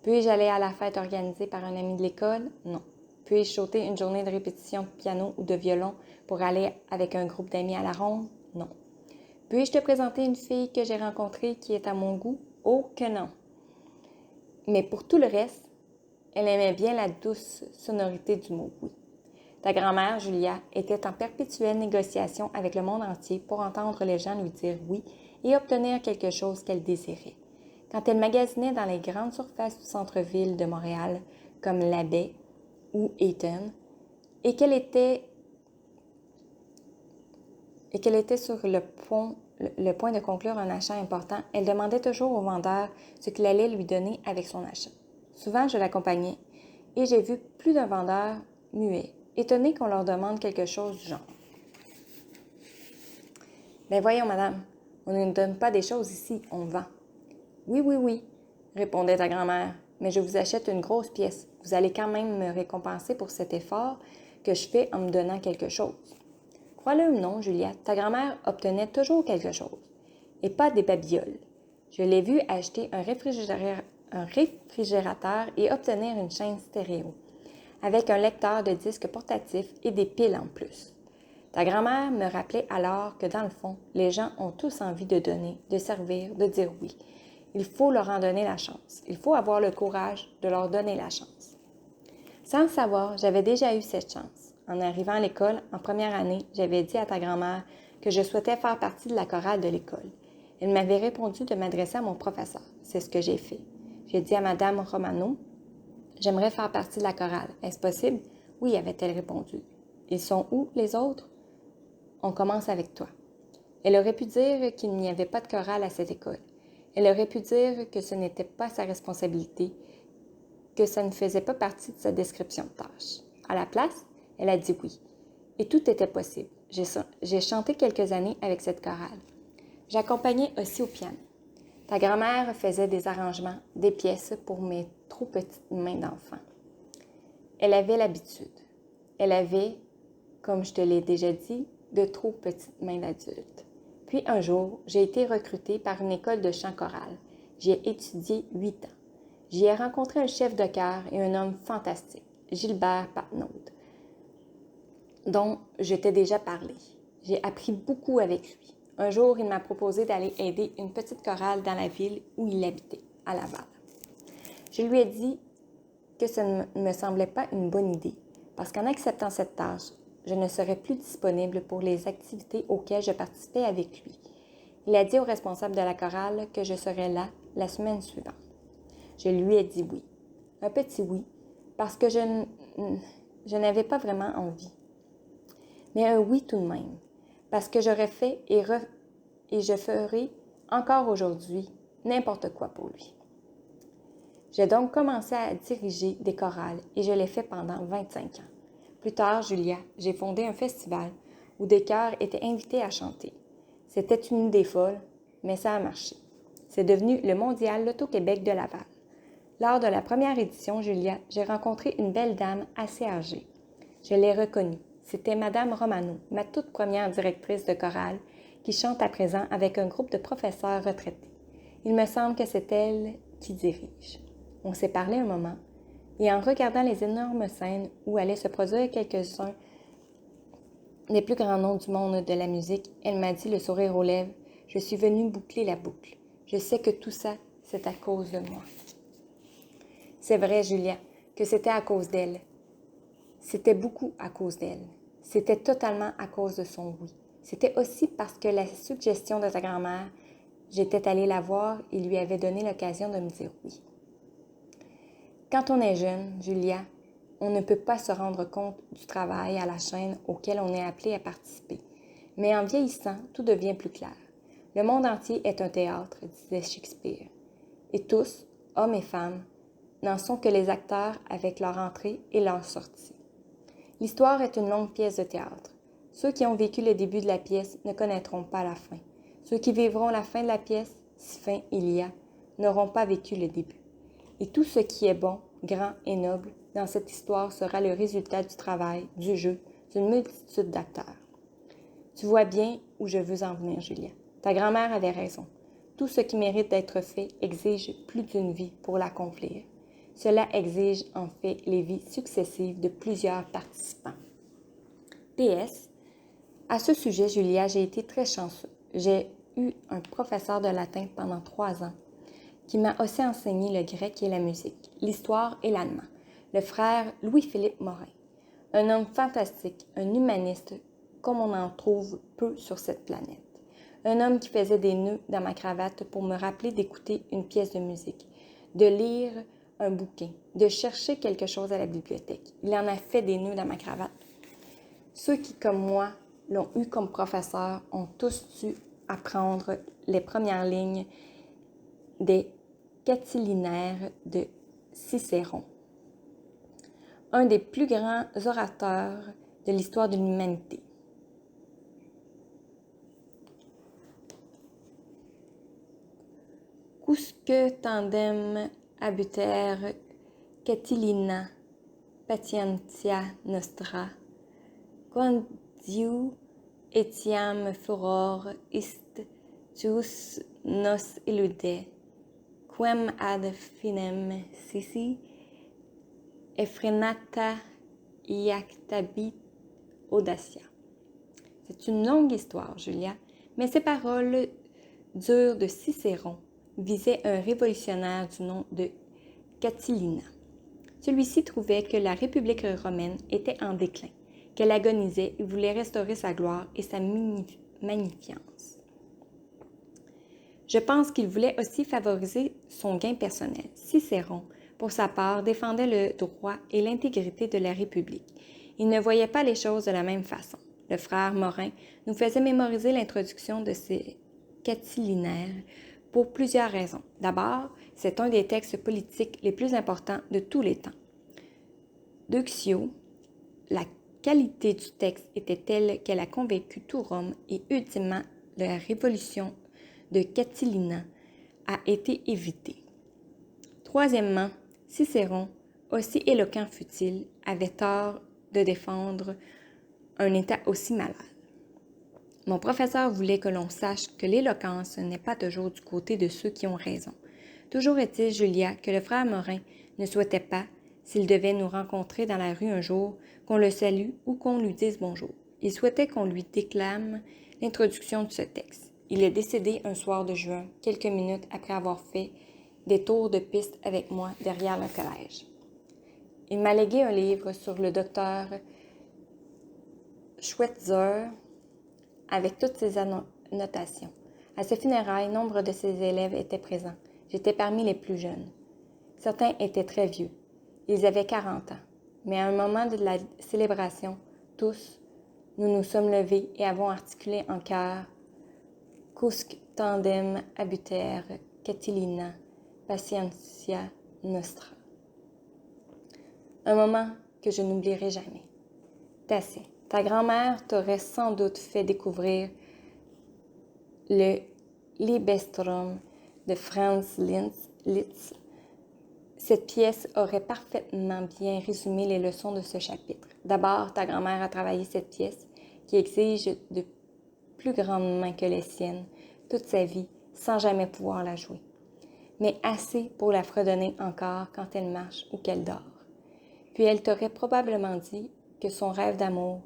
Speaker 1: Puis-je aller à la fête organisée par un ami de l'école? Non. Puis-je sauter une journée de répétition de piano ou de violon pour aller avec un groupe d'amis à la ronde? Non. Puis-je te présenter une fille que j'ai rencontrée qui est à mon goût? Oh que non! Mais pour tout le reste, elle aimait bien la douce sonorité du mot « oui ». Ta grand-mère, Julia, était en perpétuelle négociation avec le monde entier pour entendre les gens lui dire « oui » et obtenir quelque chose qu'elle désirait. Quand elle magasinait dans les grandes surfaces du centre-ville de Montréal, comme La Baie ou Eaton, et qu'elle était sur le point de conclure un achat important, elle demandait toujours au vendeur ce qu'il allait lui donner avec son achat. Souvent, je l'accompagnais et j'ai vu plus d'un vendeur muet, étonné qu'on leur demande quelque chose du genre. « Ben voyons, madame, on ne nous donne pas des choses ici, on vend. »« Oui, oui, oui, répondait ta grand-mère, mais je vous achète une grosse pièce. Vous allez quand même me récompenser pour cet effort que je fais en me donnant quelque chose. » Crois-le ou non, Julia, ta grand-mère obtenait toujours quelque chose, et pas des babioles. Je l'ai vue acheter un réfrigérateur et obtenir une chaîne stéréo, avec un lecteur de disques portatif et des piles en plus. Ta grand-mère me rappelait alors que dans le fond, les gens ont tous envie de donner, de servir, de dire oui. Il faut leur en donner la chance. Il faut avoir le courage de leur donner la chance. Sans le savoir, j'avais déjà eu cette chance. En arrivant à l'école, en première année, j'avais dit à ta grand-mère que je souhaitais faire partie de la chorale de l'école. Elle m'avait répondu de m'adresser à mon professeur. C'est ce que j'ai fait. J'ai dit à Madame Romano, « J'aimerais faire partie de la chorale. Est-ce possible? » « Oui, avait-elle répondu. « Ils sont où, les autres? » « On commence avec toi. » Elle aurait pu dire qu'il n'y avait pas de chorale à cette école. Elle aurait pu dire que ce n'était pas sa responsabilité, que ça ne faisait pas partie de sa description de tâche. à la place? Elle a dit oui. Et tout était possible. J'ai chanté quelques années avec cette chorale. J'accompagnais aussi au piano. Ta grand-mère faisait des arrangements, des pièces pour mes trop petites mains d'enfant. Elle avait l'habitude. Elle avait, comme je te l'ai déjà dit, de trop petites mains d'adulte. Puis un jour, j'ai été recrutée par une école de chant choral. J'y ai étudié 8 ans. J'y ai rencontré un chef de chœur et un homme fantastique, Gilbert Patnaud, dont je t'ai déjà parlé. J'ai appris beaucoup avec lui. Un jour, il m'a proposé d'aller aider une petite chorale dans la ville où il habitait, à Laval. Je lui ai dit que ce ne me semblait pas une bonne idée, parce qu'en acceptant cette tâche, je ne serais plus disponible pour les activités auxquelles je participais avec lui. Il a dit au responsable de la chorale que je serais là la semaine suivante. Je lui ai dit oui. Un petit oui, parce que je n'avais pas vraiment envie. Mais un oui tout de même, parce que j'aurais fait et je ferai encore aujourd'hui n'importe quoi pour lui. J'ai donc commencé à diriger des chorales et je l'ai fait pendant 25 ans. Plus tard, Julia, j'ai fondé un festival où des chœurs étaient invités à chanter. C'était une idée folle, mais ça a marché. C'est devenu le Mondial Loto-Québec de Laval. Lors de la première édition, Julia, j'ai rencontré une belle dame assez âgée. Je l'ai reconnue. C'était Madame Romano, ma toute première directrice de chorale, qui chante à présent avec un groupe de professeurs retraités. Il me semble que c'est elle qui dirige. On s'est parlé un moment, et en regardant les énormes scènes où allaient se produire quelques-uns des plus grands noms du monde de la musique, elle m'a dit, le sourire aux lèvres, « Je suis venue boucler la boucle. Je sais que tout ça, c'est à cause de moi. » C'est vrai, Julia, que c'était à cause d'elle. C'était beaucoup à cause d'elle. C'était totalement à cause de son oui. C'était aussi parce que la suggestion de ta grand-mère, j'étais allée la voir et lui avait donné l'occasion de me dire oui. Quand on est jeune, Julia, on ne peut pas se rendre compte du travail à la chaîne auquel on est appelé à participer. Mais en vieillissant, tout devient plus clair. Le monde entier est un théâtre, disait Shakespeare. Et tous, hommes et femmes, n'en sont que les acteurs avec leur entrée et leur sortie. L'histoire est une longue pièce de théâtre. Ceux qui ont vécu le début de la pièce ne connaîtront pas la fin. Ceux qui vivront la fin de la pièce, si fin il y a, n'auront pas vécu le début. Et tout ce qui est bon, grand et noble dans cette histoire sera le résultat du travail, du jeu, d'une multitude d'acteurs. Tu vois bien où je veux en venir, Julia. Ta grand-mère avait raison. Tout ce qui mérite d'être fait exige plus d'une vie pour l'accomplir. Cela exige en fait les vies successives de plusieurs participants. PS. À ce sujet, Julia, j'ai été très chanceux. J'ai eu un professeur de latin pendant 3 ans qui m'a aussi enseigné le grec et la musique, l'histoire et l'allemand, le frère Louis-Philippe Morin. Un homme fantastique, un humaniste comme on en trouve peu sur cette planète. Un homme qui faisait des nœuds dans ma cravate pour me rappeler d'écouter une pièce de musique, de lire un bouquin, de chercher quelque chose à la bibliothèque. Il en a fait des nœuds dans ma cravate. Ceux qui, comme moi, l'ont eu comme professeur ont tous dû apprendre les premières lignes des Catilinaires de Cicéron, un des plus grands orateurs de l'histoire de l'humanité. Quousque tandem abuter Catilina patientia nostra, quandiu etiam furor ist tuus nos illude, quem ad finem sisi effrenata iactabit audacia. C'est une longue histoire, Julia, mais ces paroles dures de Cicéron visaient un révolutionnaire du nom de Catilina. Celui-ci trouvait que la République romaine était en déclin, qu'elle agonisait et voulait restaurer sa gloire et sa magnificence. Je pense qu'il voulait aussi favoriser son gain personnel. Cicéron, pour sa part, défendait le droit et l'intégrité de la République. Il ne voyait pas les choses de la même façon. Le frère Morin nous faisait mémoriser l'introduction de ces Catilinaires pour plusieurs raisons. D'abord, c'est un des textes politiques les plus importants de tous les temps. Deuxio, la qualité du texte était telle qu'elle a convaincu tout Rome et ultimement la révolution de Catilina a été évitée. Troisièmement, Cicéron, aussi éloquent fut-il, avait tort de défendre un État aussi malade. Mon professeur voulait que l'on sache que l'éloquence n'est pas toujours du côté de ceux qui ont raison. Toujours est-il, Julia, que le frère Morin ne souhaitait pas, s'il devait nous rencontrer dans la rue un jour, qu'on le salue ou qu'on lui dise bonjour. Il souhaitait qu'on lui déclame l'introduction de ce texte. Il est décédé un soir de juin, quelques minutes après avoir fait des tours de piste avec moi derrière le collège. Il m'a légué un livre sur le docteur Schweitzer avec toutes ses annotations. À ce funérailles, nombre de ses élèves étaient présents. J'étais parmi les plus jeunes. Certains étaient très vieux. Ils avaient 40 ans. Mais à un moment de la célébration, tous, nous nous sommes levés et avons articulé en chœur « Cusque tandem abuter Catilina patientia nostra ». Un moment que je n'oublierai jamais. Tacet, ta grand-mère t'aurait sans doute fait découvrir le Libestrom de Franz Liszt. Cette pièce aurait parfaitement bien résumé les leçons de ce chapitre. D'abord, ta grand-mère a travaillé cette pièce qui exige de plus grandes mains que les siennes toute sa vie sans jamais pouvoir la jouer, mais assez pour la fredonner encore quand elle marche ou qu'elle dort. Puis elle t'aurait probablement dit que son rêve d'amour,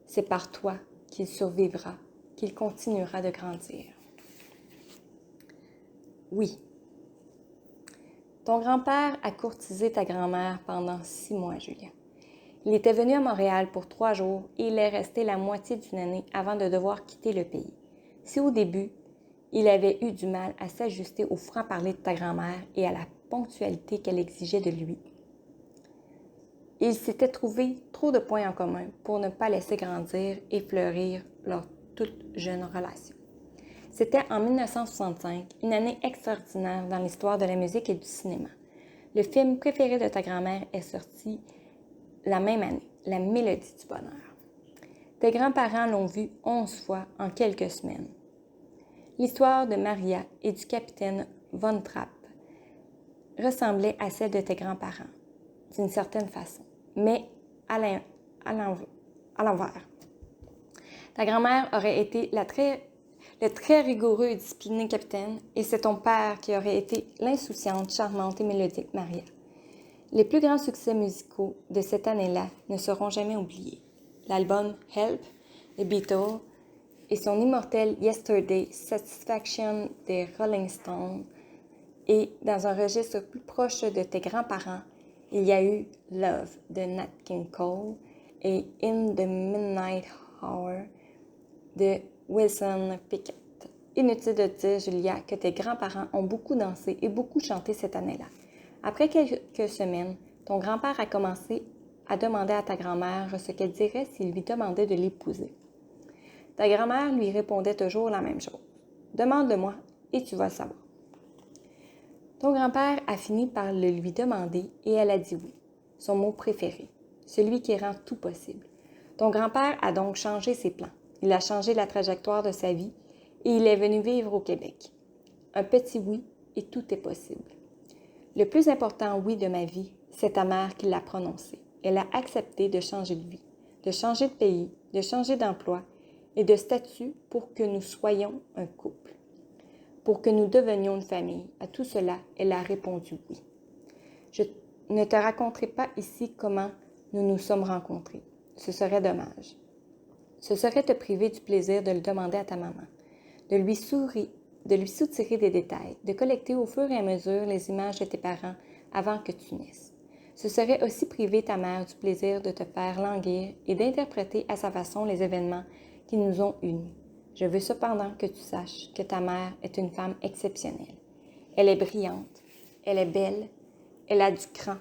Speaker 1: c'est par toi qu'il survivra, qu'il continuera de grandir. Oui. Ton grand-père a courtisé ta grand-mère pendant 6 mois, Julia. Il était venu à Montréal pour 3 jours et il est resté la moitié d'une année avant de devoir quitter le pays. Si au début, il avait eu du mal à s'ajuster au franc-parler de ta grand-mère et à la ponctualité qu'elle exigeait de lui, il s'était trouvé trop de points en commun pour ne pas laisser grandir et fleurir leur toute jeune relation. C'était en 1965, une année extraordinaire dans l'histoire de la musique et du cinéma. Le film préféré de ta grand-mère est sorti la même année, La Mélodie du bonheur. Tes grands-parents l'ont vu 11 fois en quelques semaines. L'histoire de Maria et du capitaine Von Trapp ressemblait à celle de tes grands-parents, d'une certaine façon, mais à l'envers. Ta grand-mère aurait été le très rigoureux et discipliné capitaine, et c'est ton père qui aurait été l'insouciante, charmante et mélodique Maria. Les plus grands succès musicaux de cette année-là ne seront jamais oubliés. L'album Help des Beatles et son immortel Yesterday Satisfaction des Rolling Stones, et dans un registre plus proche de tes grands-parents, il y a eu Love de Nat King Cole et In the Midnight Hour de Wilson Pickett. Inutile de dire, Julia, que tes grands-parents ont beaucoup dansé et beaucoup chanté cette année-là. Après quelques semaines, ton grand-père a commencé à demander à ta grand-mère ce qu'elle dirait s'il lui demandait de l'épouser. Ta grand-mère lui répondait toujours la même chose. « Demande-le-moi et tu vas le savoir. » Ton grand-père a fini par le lui demander et elle a dit oui, son mot préféré, celui qui rend tout possible. Ton grand-père a donc changé ses plans. Il a changé la trajectoire de sa vie et il est venu vivre au Québec. Un petit oui et tout est possible. Le plus important oui de ma vie, c'est ta mère qui l'a prononcé. Elle a accepté de changer de vie, de changer de pays, de changer d'emploi et de statut pour que nous soyons un couple. Pour que nous devenions une famille. À tout cela, elle a répondu oui. Je ne te raconterai pas ici comment nous nous sommes rencontrés. Ce serait dommage. Ce serait te priver du plaisir de le demander à ta maman, de lui soutirer des détails, de collecter au fur et à mesure les images de tes parents avant que tu naisses. Ce serait aussi priver ta mère du plaisir de te faire languir et d'interpréter à sa façon les événements qui nous ont unis. Je veux cependant que tu saches que ta mère est une femme exceptionnelle. Elle est brillante, elle est belle, elle a du cran,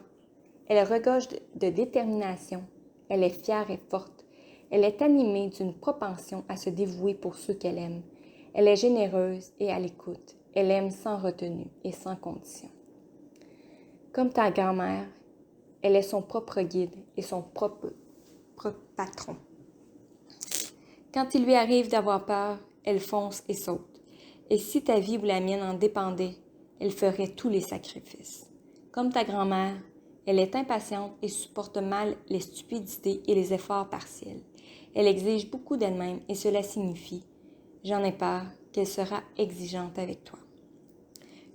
Speaker 1: elle regorge de détermination, elle est fière et forte, elle est animée d'une propension à se dévouer pour ceux qu'elle aime. Elle est généreuse et à l'écoute, elle aime sans retenue et sans condition. Comme ta grand-mère, elle est son propre guide et son propre propre patron. Quand il lui arrive d'avoir peur, elle fonce et saute. Et si ta vie ou la mienne en dépendait, elle ferait tous les sacrifices. Comme ta grand-mère, elle est impatiente et supporte mal les stupidités et les efforts partiels. Elle exige beaucoup d'elle-même et cela signifie, j'en ai peur, qu'elle sera exigeante avec toi.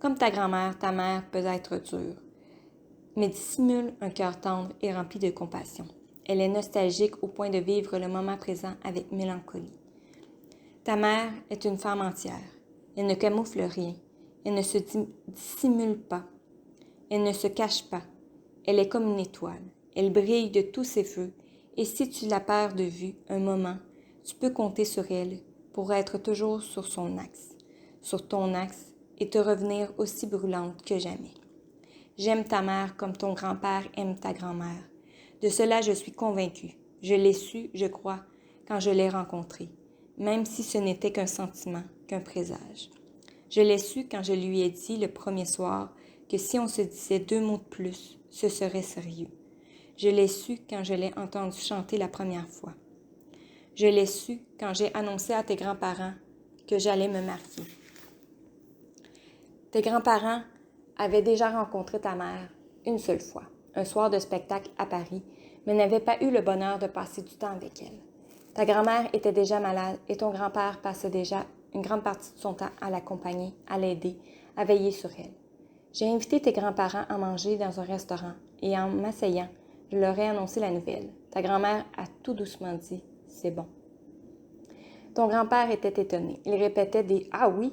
Speaker 1: Comme ta grand-mère, ta mère peut être dure, mais dissimule un cœur tendre et rempli de compassion. Elle est nostalgique au point de vivre le moment présent avec mélancolie. Ta mère est une femme entière. Elle ne camoufle rien. Elle ne se dissimule pas. Elle ne se cache pas. Elle est comme une étoile. Elle brille de tous ses feux, et si tu la perds de vue un moment, tu peux compter sur elle pour être toujours sur son axe, sur ton axe, et te revenir aussi brûlante que jamais. J'aime ta mère comme ton grand-père aime ta grand-mère. De cela, je suis convaincue. Je l'ai su, je crois, quand je l'ai rencontrée, même si ce n'était qu'un sentiment, qu'un présage. Je l'ai su quand je lui ai dit le premier soir que si on se disait 2 mots de plus, ce serait sérieux. Je l'ai su quand je l'ai entendu chanter la première fois. Je l'ai su quand j'ai annoncé à tes grands-parents que j'allais me marier. Tes grands-parents avaient déjà rencontré ta mère une seule fois, un soir de spectacle à Paris, mais n'avaient pas eu le bonheur de passer du temps avec elle. Ta grand-mère était déjà malade et ton grand-père passait déjà une grande partie de son temps à l'accompagner, à l'aider, à veiller sur elle. J'ai invité tes grands-parents à manger dans un restaurant et en m'asseyant, je leur ai annoncé la nouvelle. Ta grand-mère a tout doucement dit « c'est bon ». Ton grand-père était étonné. Il répétait des « ah oui ».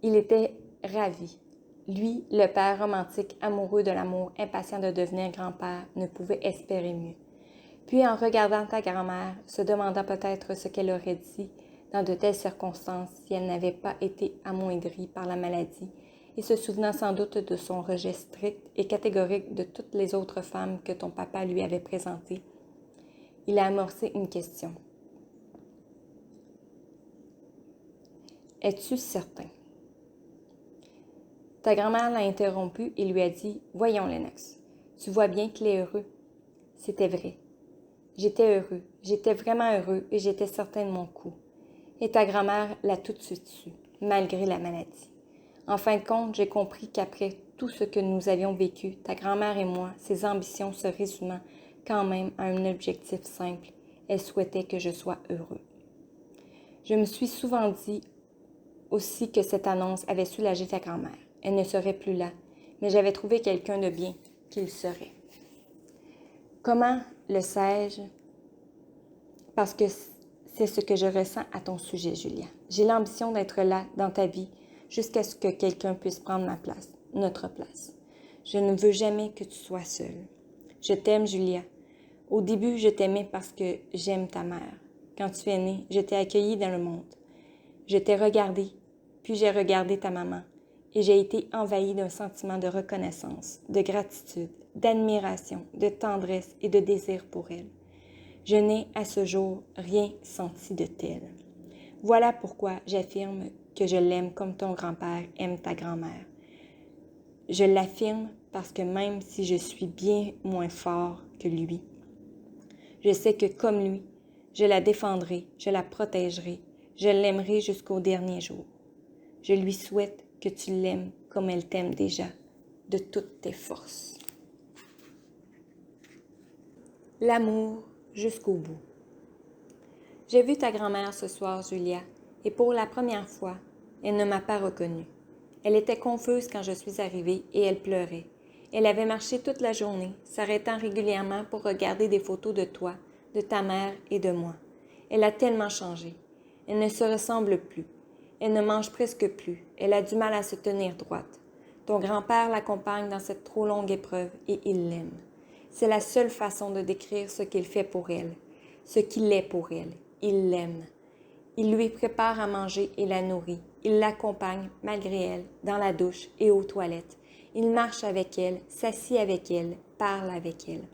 Speaker 1: Il était ravi. Lui, le père romantique, amoureux de l'amour, impatient de devenir grand-père, ne pouvait espérer mieux. Puis, en regardant ta grand-mère, se demandant peut-être ce qu'elle aurait dit dans de telles circonstances si elle n'avait pas été amoindrie par la maladie, et se souvenant sans doute de son rejet strict et catégorique de toutes les autres femmes que ton papa lui avait présentées, il a amorcé une question. « Es-tu certain? » Ta grand-mère l'a interrompu et lui a dit « Voyons, Lennox, tu vois bien qu'il est heureux. » C'était vrai. J'étais heureux, j'étais vraiment heureux et j'étais certain de mon coup. Et ta grand-mère l'a tout de suite su, malgré la maladie. En fin de compte, j'ai compris qu'après tout ce que nous avions vécu, ta grand-mère et moi, ses ambitions se résumant quand même à un objectif simple, elle souhaitait que je sois heureux. Je me suis souvent dit aussi que cette annonce avait soulagé ta grand-mère. Elle ne serait plus là, mais j'avais trouvé quelqu'un de bien qu'il serait. Comment le sais-je? Parce que c'est ce que je ressens à ton sujet, Julia. J'ai l'ambition d'être là dans ta vie jusqu'à ce que quelqu'un puisse prendre ma place, notre place. Je ne veux jamais que tu sois seule. Je t'aime, Julia. Au début, je t'aimais parce que j'aime ta mère. Quand tu es née, je t'ai accueillie dans le monde. Je t'ai regardée, puis j'ai regardé ta maman, et j'ai été envahie d'un sentiment de reconnaissance, de gratitude, d'admiration, de tendresse et de désir pour elle. Je n'ai à ce jour rien senti de tel. Voilà pourquoi j'affirme que je l'aime comme ton grand-père aime ta grand-mère. Je l'affirme parce que même si je suis bien moins fort que lui, je sais que comme lui, je la défendrai, je la protégerai, je l'aimerai jusqu'au dernier jour. Je lui souhaite que tu l'aimes comme elle t'aime déjà, de toutes tes forces. L'amour jusqu'au bout. J'ai vu ta grand-mère ce soir, Julia, et pour la première fois, elle ne m'a pas reconnue. Elle était confuse quand je suis arrivée et elle pleurait. Elle avait marché toute la journée, s'arrêtant régulièrement pour regarder des photos de toi, de ta mère et de moi. Elle a tellement changé. Elle ne se ressemble plus. Elle ne mange presque plus. Elle a du mal à se tenir droite. Ton grand-père l'accompagne dans cette trop longue épreuve et il l'aime. C'est la seule façon de décrire ce qu'il fait pour elle, ce qu'il est pour elle. Il l'aime. Il lui prépare à manger et la nourrit. Il l'accompagne, malgré elle, dans la douche et aux toilettes. Il marche avec elle, s'assied avec elle, parle avec elle.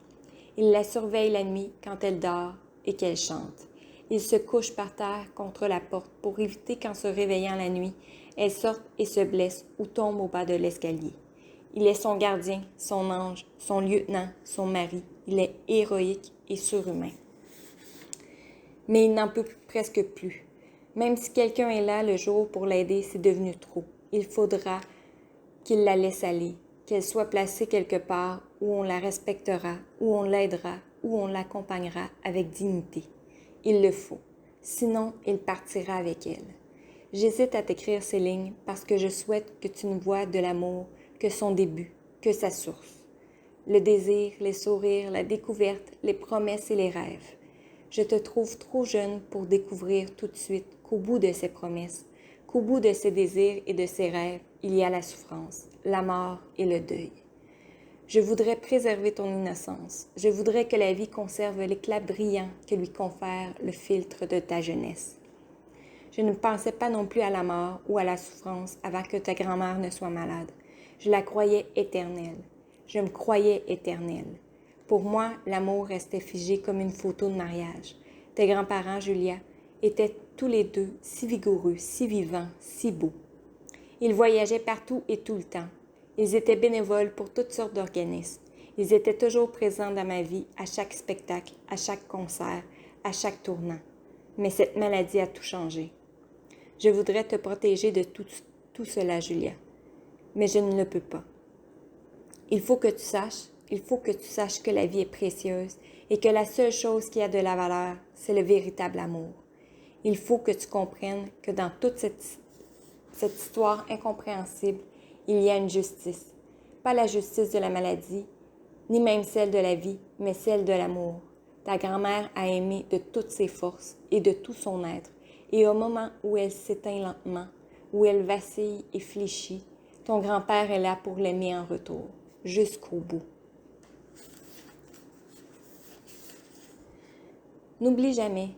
Speaker 1: Il la surveille la nuit quand elle dort et qu'elle chante. Il se couche par terre contre la porte pour éviter qu'en se réveillant la nuit, elle sorte et se blesse ou tombe au bas de l'escalier. Il est son gardien, son ange, son lieutenant, son mari. Il est héroïque et surhumain. Mais il n'en peut presque plus. Même si quelqu'un est là le jour pour l'aider, c'est devenu trop. Il faudra qu'il la laisse aller, qu'elle soit placée quelque part où on la respectera, où on l'aidera, où on l'accompagnera avec dignité. Il le faut. Sinon, il partira avec elle. J'hésite à t'écrire ces lignes parce que je souhaite que tu ne vois de l'amour que son début, que sa source. Le désir, les sourires, la découverte, les promesses et les rêves. Je te trouve trop jeune pour découvrir tout de suite qu'au bout de ces promesses, qu'au bout de ces désirs et de ces rêves, il y a la souffrance, la mort et le deuil. Je voudrais préserver ton innocence. Je voudrais que la vie conserve l'éclat brillant que lui confère le filtre de ta jeunesse. Je ne pensais pas non plus à la mort ou à la souffrance avant que ta grand-mère ne soit malade. Je la croyais éternelle. Je me croyais éternelle. Pour moi, l'amour restait figé comme une photo de mariage. Tes grands-parents, Julia, étaient tous les deux si vigoureux, si vivants, si beaux. Ils voyageaient partout et tout le temps. Ils étaient bénévoles pour toutes sortes d'organismes. Ils étaient toujours présents dans ma vie, à chaque spectacle, à chaque concert, à chaque tournant. Mais cette maladie a tout changé. Je voudrais te protéger de tout cela, Julia. Mais je ne le peux pas. Il faut que tu saches que la vie est précieuse et que la seule chose qui a de la valeur, c'est le véritable amour. Il faut que tu comprennes que dans toute cette histoire incompréhensible, il y a une justice. Pas la justice de la maladie, ni même celle de la vie, mais celle de l'amour. Ta grand-mère a aimé de toutes ses forces et de tout son être, et au moment où elle s'éteint lentement, où elle vacille et fléchit, ton grand-père est là pour l'aimer en retour, jusqu'au bout. N'oublie jamais,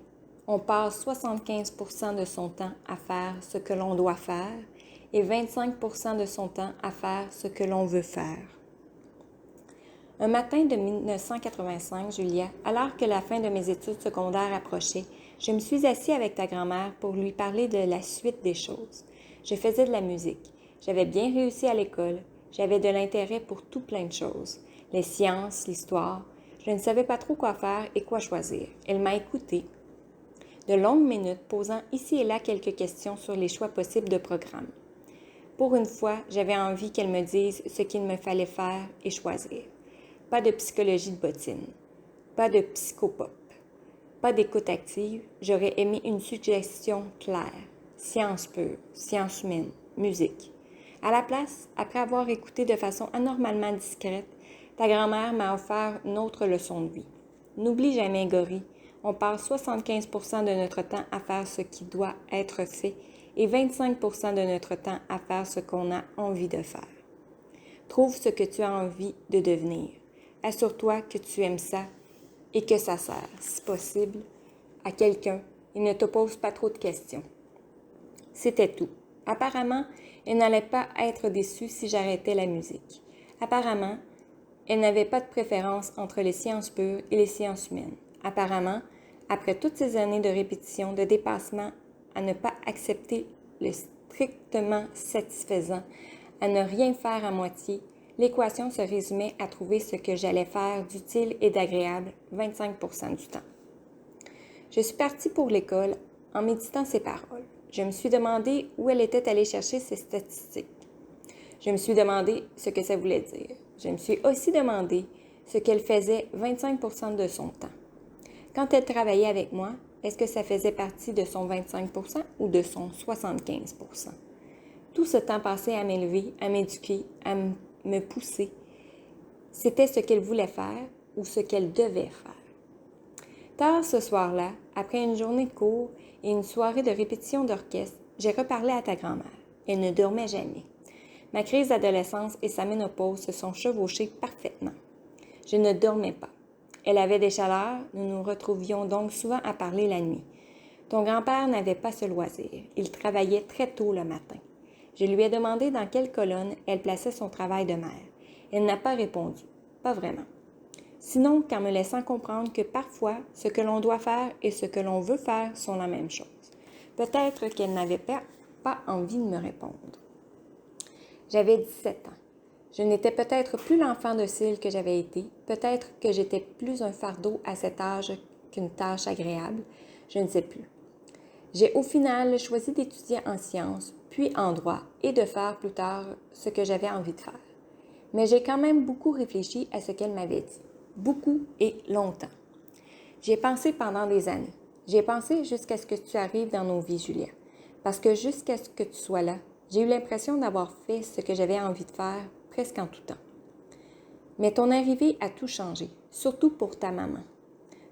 Speaker 1: on passe 75% de son temps à faire ce que l'on doit faire et 25% de son temps à faire ce que l'on veut faire. Un matin de 1985, Julia, alors que la fin de mes études secondaires approchait, je me suis assise avec ta grand-mère pour lui parler de la suite des choses. Je faisais de la musique. J'avais bien réussi à l'école. J'avais de l'intérêt pour tout plein de choses. Les sciences, l'histoire. Je ne savais pas trop quoi faire et quoi choisir. Elle m'a écoutée. De longues minutes, posant ici et là quelques questions sur les choix possibles de programme. Pour une fois, j'avais envie qu'elle me dise ce qu'il me fallait faire et choisir. Pas de psychologie de bottine. Pas de psychopop. Pas d'écoute active. J'aurais aimé une suggestion claire. Science pure, sciences humaines, musique. À la place, après avoir écouté de façon anormalement discrète, ta grand-mère m'a offert une autre leçon de vie. N'oublie jamais, Gori, on passe 75% de notre temps à faire ce qui doit être fait et 25% de notre temps à faire ce qu'on a envie de faire. Trouve ce que tu as envie de devenir. Assure-toi que tu aimes ça et que ça sert, si possible, à quelqu'un et ne te pose pas trop de questions. C'était tout. Apparemment, elle n'allait pas être déçue si j'arrêtais la musique. Apparemment, elle n'avait pas de préférence entre les sciences pures et les sciences humaines. Apparemment, après toutes ces années de répétition, de dépassement, à ne pas accepter le strictement satisfaisant, à ne rien faire à moitié, l'équation se résumait à trouver ce que j'allais faire d'utile et d'agréable 25% du temps. Je suis partie pour l'école en méditant ces paroles. Je me suis demandé où elle était allée chercher ces statistiques. Je me suis demandé ce que ça voulait dire. Je me suis aussi demandé ce qu'elle faisait 25% de son temps. Quand elle travaillait avec moi, est-ce que ça faisait partie de son 25% ou de son 75%? Tout ce temps passé à m'élever, à m'éduquer, à me pousser, c'était ce qu'elle voulait faire ou ce qu'elle devait faire. Tard ce soir-là, après une journée de cours et une soirée de répétition d'orchestre, j'ai reparlé à ta grand-mère. Elle ne dormait jamais. Ma crise d'adolescence et sa ménopause se sont chevauchées parfaitement. Je ne dormais pas. Elle avait des chaleurs, nous nous retrouvions donc souvent à parler la nuit. Ton grand-père n'avait pas ce loisir. Il travaillait très tôt le matin. Je lui ai demandé dans quelle colonne elle plaçait son travail de mère. Elle n'a pas répondu. Pas vraiment. Sinon qu'en me laissant comprendre que parfois, ce que l'on doit faire et ce que l'on veut faire sont la même chose. Peut-être qu'elle n'avait pas envie de me répondre. J'avais 17 ans. Je n'étais peut-être plus l'enfant docile que j'avais été, peut-être que j'étais plus un fardeau à cet âge qu'une tâche agréable, je ne sais plus. J'ai au final choisi d'étudier en sciences, puis en droit, et de faire plus tard ce que j'avais envie de faire. Mais j'ai quand même beaucoup réfléchi à ce qu'elle m'avait dit. Beaucoup et longtemps. J'y ai pensé pendant des années. J'y ai pensé jusqu'à ce que tu arrives dans nos vies, Julia. Parce que jusqu'à ce que tu sois là, j'ai eu l'impression d'avoir fait ce que j'avais envie de faire presque en tout temps. Mais ton arrivée a tout changé, surtout pour ta maman.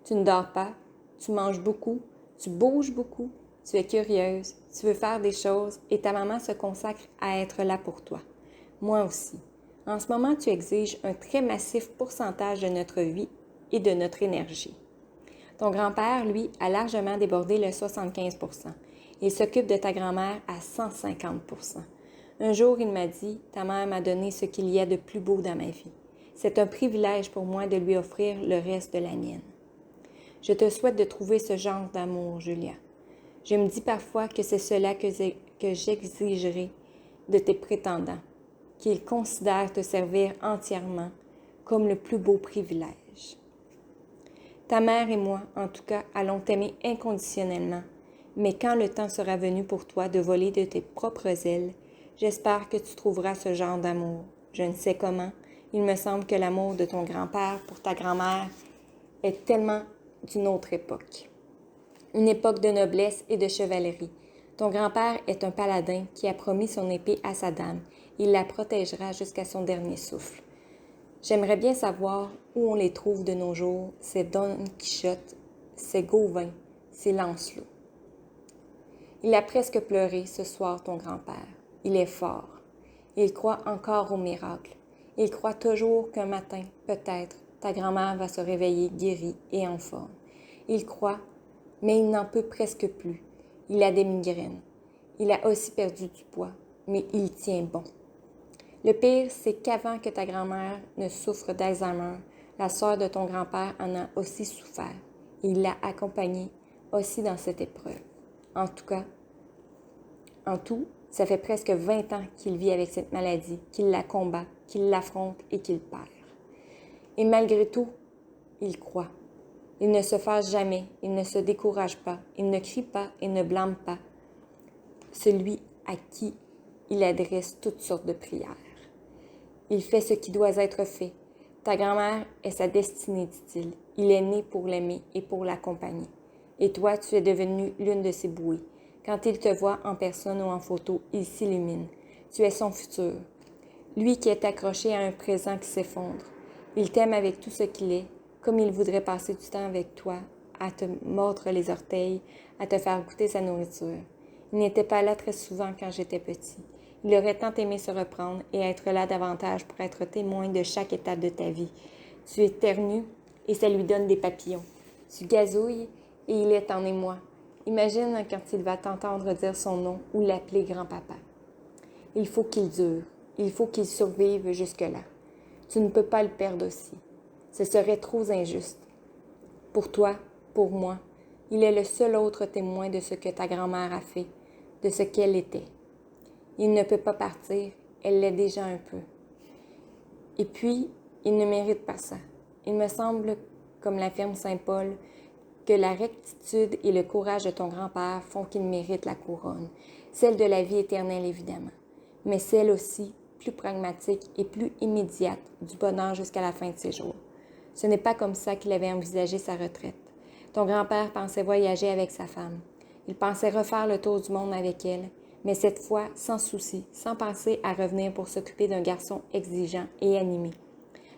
Speaker 1: Tu ne dors pas, tu manges beaucoup, tu bouges beaucoup, tu es curieuse, tu veux faire des choses et ta maman se consacre à être là pour toi. Moi aussi. En ce moment, tu exiges un très massif pourcentage de notre vie et de notre énergie. Ton grand-père, lui, a largement débordé le 75 %. Il s'occupe de ta grand-mère à 150 %. Un jour, il m'a dit, ta mère m'a donné ce qu'il y a de plus beau dans ma vie. C'est un privilège pour moi de lui offrir le reste de la mienne. Je te souhaite de trouver ce genre d'amour, Julia. Je me dis parfois que c'est cela que j'exigerai de tes prétendants, qu'ils considèrent te servir entièrement comme le plus beau privilège. Ta mère et moi, en tout cas, allons t'aimer inconditionnellement, mais quand le temps sera venu pour toi de voler de tes propres ailes, j'espère que tu trouveras ce genre d'amour. Je ne sais comment, il me semble que l'amour de ton grand-père pour ta grand-mère est tellement d'une autre époque. Une époque de noblesse et de chevalerie. Ton grand-père est un paladin qui a promis son épée à sa dame. Il la protégera jusqu'à son dernier souffle. J'aimerais bien savoir où on les trouve de nos jours, ces Don Quichotte, ces Gauvin, ces Lancelot. Il a presque pleuré ce soir, ton grand-père. Il est fort. Il croit encore au miracle. Il croit toujours qu'un matin, peut-être, ta grand-mère va se réveiller guérie et en forme. Il croit, mais il n'en peut presque plus. Il a des migraines. Il a aussi perdu du poids, mais il tient bon. Le pire, c'est qu'avant que ta grand-mère ne souffre d'Alzheimer, la sœur de ton grand-père en a aussi souffert. Il l'a accompagnée aussi dans cette épreuve. En tout, ça fait presque 20 ans qu'il vit avec cette maladie, qu'il la combat, qu'il l'affronte et qu'il perd. Et malgré tout, il croit. Il ne se fâche jamais, il ne se décourage pas, il ne crie pas et ne blâme pas celui à qui il adresse toutes sortes de prières. Il fait ce qui doit être fait. Ta grand-mère est sa destinée, dit-il. Il est né pour l'aimer et pour l'accompagner. Et toi, tu es devenue l'une de ses bouées. Quand il te voit en personne ou en photo, il s'illumine. Tu es son futur. Lui qui est accroché à un présent qui s'effondre. Il t'aime avec tout ce qu'il est, comme il voudrait passer du temps avec toi, à te mordre les orteils, à te faire goûter sa nourriture. Il n'était pas là très souvent quand j'étais petit. Il aurait tant aimé se reprendre et être là davantage pour être témoin de chaque étape de ta vie. Tu éternues et ça lui donne des papillons. Tu gazouilles et il est en émoi. Imagine quand il va t'entendre dire son nom ou l'appeler grand-papa. Il faut qu'il dure. Il faut qu'il survive jusque-là. Tu ne peux pas le perdre aussi. Ce serait trop injuste. Pour toi, pour moi, il est le seul autre témoin de ce que ta grand-mère a fait, de ce qu'elle était. Il ne peut pas partir, elle l'est déjà un peu. Et puis, il ne mérite pas ça. Il me semble, comme l'affirme saint Paul, que la rectitude et le courage de ton grand-père font qu'il mérite la couronne, celle de la vie éternelle évidemment, mais celle aussi, plus pragmatique et plus immédiate, du bonheur jusqu'à la fin de ses jours. Ce n'est pas comme ça qu'il avait envisagé sa retraite. Ton grand-père pensait voyager avec sa femme. Il pensait refaire le tour du monde avec elle, mais cette fois sans souci, sans penser à revenir pour s'occuper d'un garçon exigeant et animé.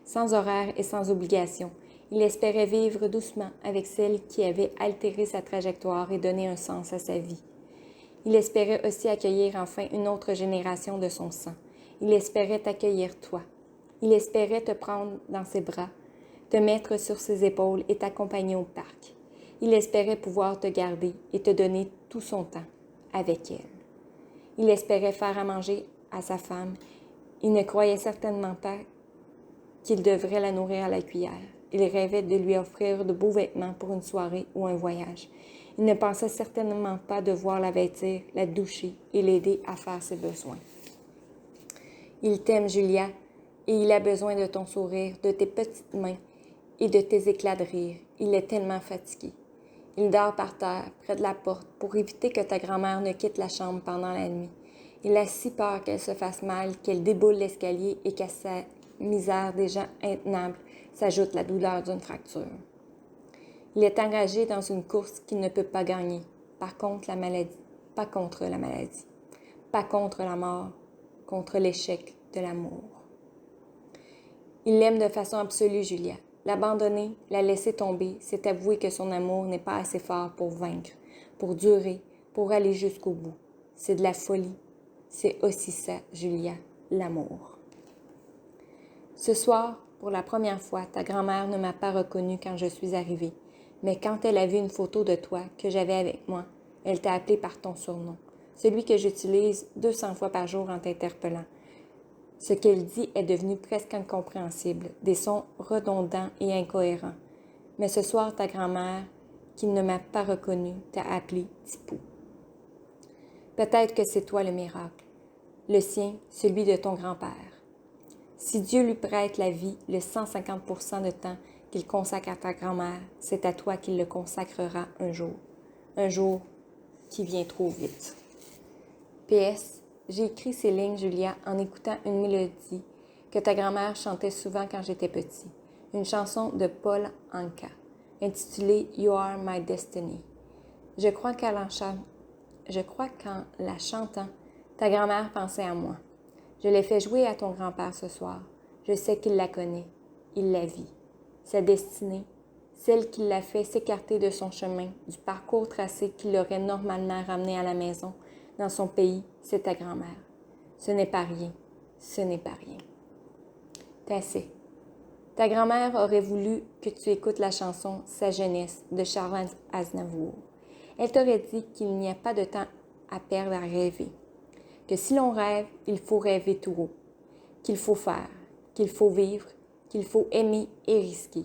Speaker 1: Sans horaire et sans obligation, il espérait vivre doucement avec celle qui avait altéré sa trajectoire et donné un sens à sa vie. Il espérait aussi accueillir enfin une autre génération de son sang. Il espérait t'accueillir toi. Il espérait te prendre dans ses bras, te mettre sur ses épaules et t'accompagner au parc. Il espérait pouvoir te garder et te donner tout son temps avec elle. Il espérait faire à manger à sa femme. Il ne croyait certainement pas qu'il devrait la nourrir à la cuillère. Il rêvait de lui offrir de beaux vêtements pour une soirée ou un voyage. Il ne pensait certainement pas devoir la vêtir, la doucher et l'aider à faire ses besoins. Il t'aime, Julia, Et il a besoin de ton sourire, de tes petites mains et de tes éclats de rire. Il est tellement fatigué. Il dort par terre, près de la porte, pour éviter que ta grand-mère ne quitte la chambre pendant la nuit. Il a si peur qu'elle se fasse mal, qu'elle déboule l'escalier et qu'à sa misère déjà intenable s'ajoute la douleur d'une fracture. Il est engagé dans une course qu'il ne peut pas gagner. Par contre, la maladie, pas contre la maladie, pas contre la mort, contre l'échec de l'amour. Il l'aime de façon absolue, Julia. L'abandonner, la laisser tomber, c'est avouer que son amour n'est pas assez fort pour vaincre, pour durer, pour aller jusqu'au bout. C'est de la folie. C'est aussi ça, Julia, l'amour. Ce soir, pour la première fois, ta grand-mère ne m'a pas reconnue quand je suis arrivée. Mais quand elle a vu une photo de toi que j'avais avec moi, elle t'a appelé par ton surnom, celui que j'utilise 200 fois par jour en t'interpellant. Ce qu'elle dit est devenu presque incompréhensible, des sons redondants et incohérents. Mais ce soir, ta grand-mère, qui ne m'a pas reconnue, t'a appelé Tipou. Peut-être que c'est toi le miracle, le sien, celui de ton grand-père. Si Dieu lui prête la vie, le 150% de temps qu'il consacre à ta grand-mère, c'est à toi qu'il le consacrera un jour qui vient trop vite. PS, j'ai écrit ces lignes, Julia, en écoutant une mélodie que ta grand-mère chantait souvent quand j'étais petit, une chanson de Paul Anka, intitulée You Are My Destiny. Je crois qu'en la chantant, ta grand-mère pensait à moi. Je l'ai fait jouer à ton grand-père ce soir. Je sais qu'il la connaît. Il la vit. Sa destinée, celle qui l'a fait s'écarter de son chemin, du parcours tracé qui l'aurait normalement ramené à la maison, dans son pays, c'est ta grand-mère. Ce n'est pas rien. Ce n'est pas rien. T'assais. Ta grand-mère aurait voulu que tu écoutes la chanson Sa jeunesse de Charles Aznavour. Elle t'aurait dit qu'il n'y a pas de temps à perdre à rêver. Que si l'on rêve, il faut rêver tout haut, qu'il faut faire, qu'il faut vivre, qu'il faut aimer et risquer.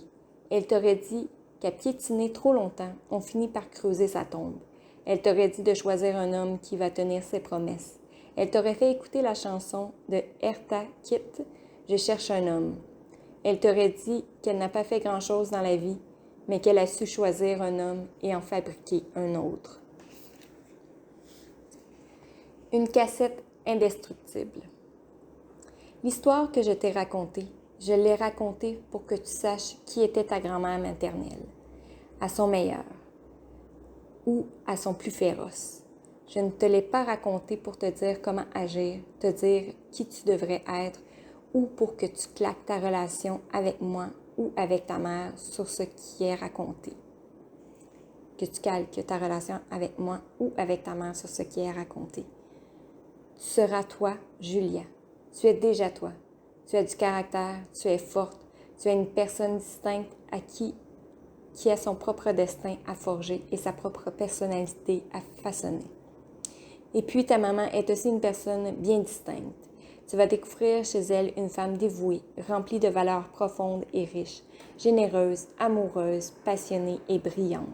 Speaker 1: Elle t'aurait dit qu'à piétiner trop longtemps, on finit par creuser sa tombe. Elle t'aurait dit de choisir un homme qui va tenir ses promesses. Elle t'aurait fait écouter la chanson de Eartha Kitt, Je cherche un homme. Elle t'aurait dit qu'elle n'a pas fait grand-chose dans la vie, mais qu'elle a su choisir un homme et en fabriquer un autre. Une cassette indestructible. L'histoire que je t'ai racontée, je l'ai racontée pour que tu saches qui était ta grand-mère maternelle, à son meilleur ou à son plus féroce. Je ne te l'ai pas racontée pour te dire comment agir, te dire qui tu devrais être ou pour que tu claques ta relation avec moi ou avec ta mère sur ce qui est raconté. Que tu calques ta relation avec moi ou avec ta mère sur ce qui est raconté. Tu seras toi, Julia. Tu es déjà toi. Tu as du caractère, tu es forte, tu es une personne distincte à qui a son propre destin à forger et sa propre personnalité à façonner. Et puis ta maman est aussi une personne bien distincte. Tu vas découvrir chez elle une femme dévouée, remplie de valeurs profondes et riches, généreuse, amoureuse, passionnée et brillante.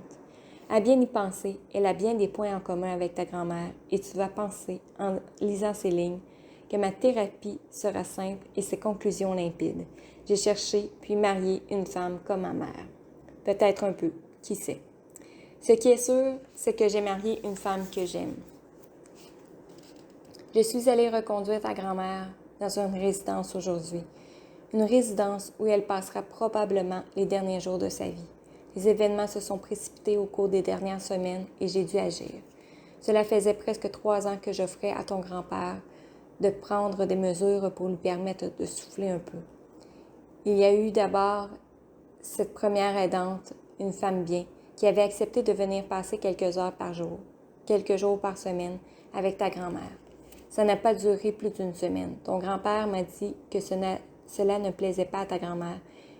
Speaker 1: À bien y penser, elle a bien des points en commun avec ta grand-mère et tu vas penser, en lisant ces lignes, que ma thérapie sera simple et ses conclusions limpides. J'ai cherché puis marié une femme comme ma mère. Peut-être un peu, qui sait. Ce qui est sûr, c'est que j'ai marié une femme que j'aime. Je suis allée reconduire ta grand-mère dans une résidence aujourd'hui. Une résidence où elle passera probablement les derniers jours de sa vie. Les événements se sont précipités au cours des dernières semaines et j'ai dû agir. Cela faisait presque 3 ans que j'offrais à ton grand-père de prendre des mesures pour lui permettre de souffler un peu. Il y a eu d'abord cette première aidante, une femme bien, qui avait accepté de venir passer quelques heures par jour, quelques jours par semaine, avec ta grand-mère. Ça n'a pas duré plus d'une semaine. Ton grand-père m'a dit que cela ne plaisait pas à ta grand-mère,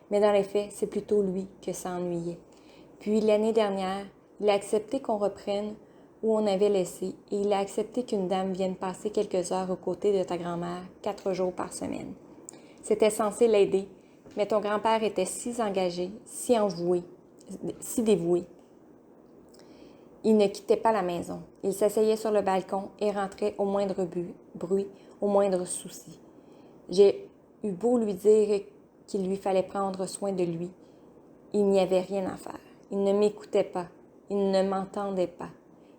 Speaker 1: mais dans les faits, c'est plutôt lui que ça ennuyait. Puis l'année dernière, il a accepté qu'on reprenne où on avait laissé et il a accepté qu'une dame vienne passer quelques heures aux côtés de ta grand-mère 4 jours par semaine. C'était censé l'aider, mais ton grand-père était si engagé, si envoué, si dévoué. Il ne quittait pas la maison. Il s'asseyait sur le balcon et rentrait au moindre bruit, au moindre souci. J'ai eut beau lui dire qu'il lui fallait prendre soin de lui, il n'y avait rien à faire. Il ne m'écoutait pas. Il ne m'entendait pas.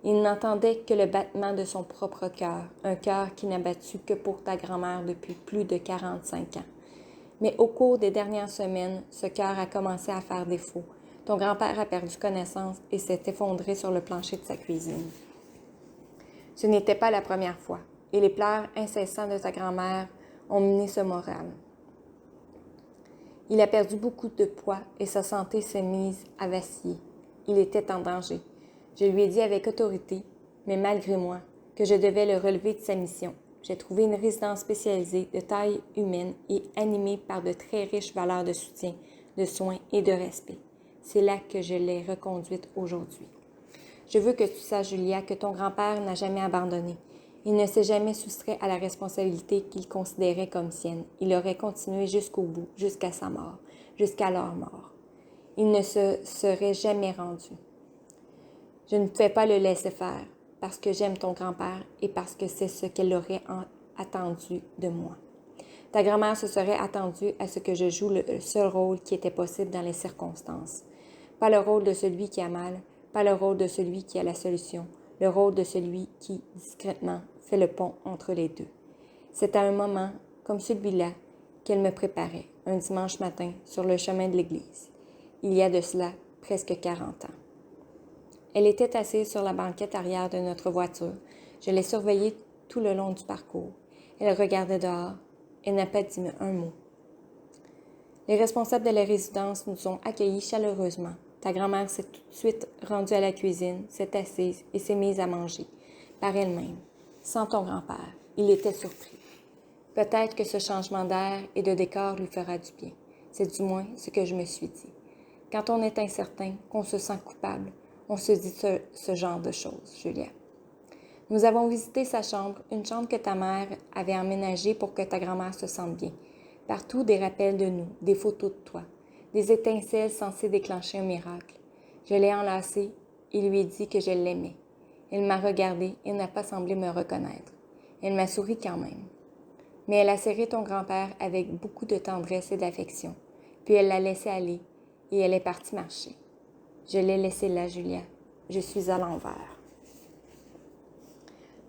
Speaker 1: Il n'entendait que le battement de son propre cœur, un cœur qui n'a battu que pour ta grand-mère depuis plus de 45 ans. Mais au cours des dernières semaines, ce cœur a commencé à faire défaut. Ton grand-père a perdu connaissance et s'est effondré sur le plancher de sa cuisine. Ce n'était pas la première fois, et les pleurs incessants de ta grand-mère ont miné ce moral. Il a perdu beaucoup de poids et sa santé s'est mise à vaciller. Il était en danger. Je lui ai dit avec autorité, mais malgré moi, que je devais le relever de sa mission. J'ai trouvé une résidence spécialisée de taille humaine et animée par de très riches valeurs de soutien, de soins et de respect. C'est là que je l'ai reconduite aujourd'hui. Je veux que tu saches, Julia, que ton grand-père n'a jamais abandonné. Il ne s'est jamais soustrait à la responsabilité qu'il considérait comme sienne. Il aurait continué jusqu'au bout, jusqu'à sa mort, jusqu'à leur mort. Il ne se serait jamais rendu. Je ne pouvais pas le laisser faire, parce que j'aime ton grand-père et parce que c'est ce qu'elle aurait attendu de moi. Ta grand-mère se serait attendue à ce que je joue le seul rôle qui était possible dans les circonstances. Pas le rôle de celui qui a mal, pas le rôle de celui qui a la solution, le rôle de celui qui, discrètement, fait le pont entre les deux. C'est à un moment, comme celui-là, qu'elle me préparait, un dimanche matin, sur le chemin de l'église. Il y a de cela presque 40 ans. Elle était assise sur la banquette arrière de notre voiture. Je l'ai surveillée tout le long du parcours. Elle regardait dehors. Elle n'a pas dit un mot. Les responsables de la résidence nous ont accueillis chaleureusement. Ta grand-mère s'est tout de suite rendue à la cuisine, s'est assise et s'est mise à manger, par elle-même, sans ton grand-père. Il était surpris. Peut-être que ce changement d'air et de décor lui fera du bien. C'est du moins ce que je me suis dit. Quand on est incertain, qu'on se sent coupable, on se dit ce genre de choses, Julia. Nous avons visité sa chambre, une chambre que ta mère avait emménagée pour que ta grand-mère se sente bien. Partout des rappels de nous, des photos de toi, des étincelles censées déclencher un miracle. Je l'ai enlacée et lui ai dit que je l'aimais. Elle m'a regardée et n'a pas semblé me reconnaître. Elle m'a souri quand même. Mais elle a serré ton grand-père avec beaucoup de tendresse et d'affection. Puis elle l'a laissé aller et elle est partie marcher. Je l'ai laissé là, Julia. Je suis à l'envers.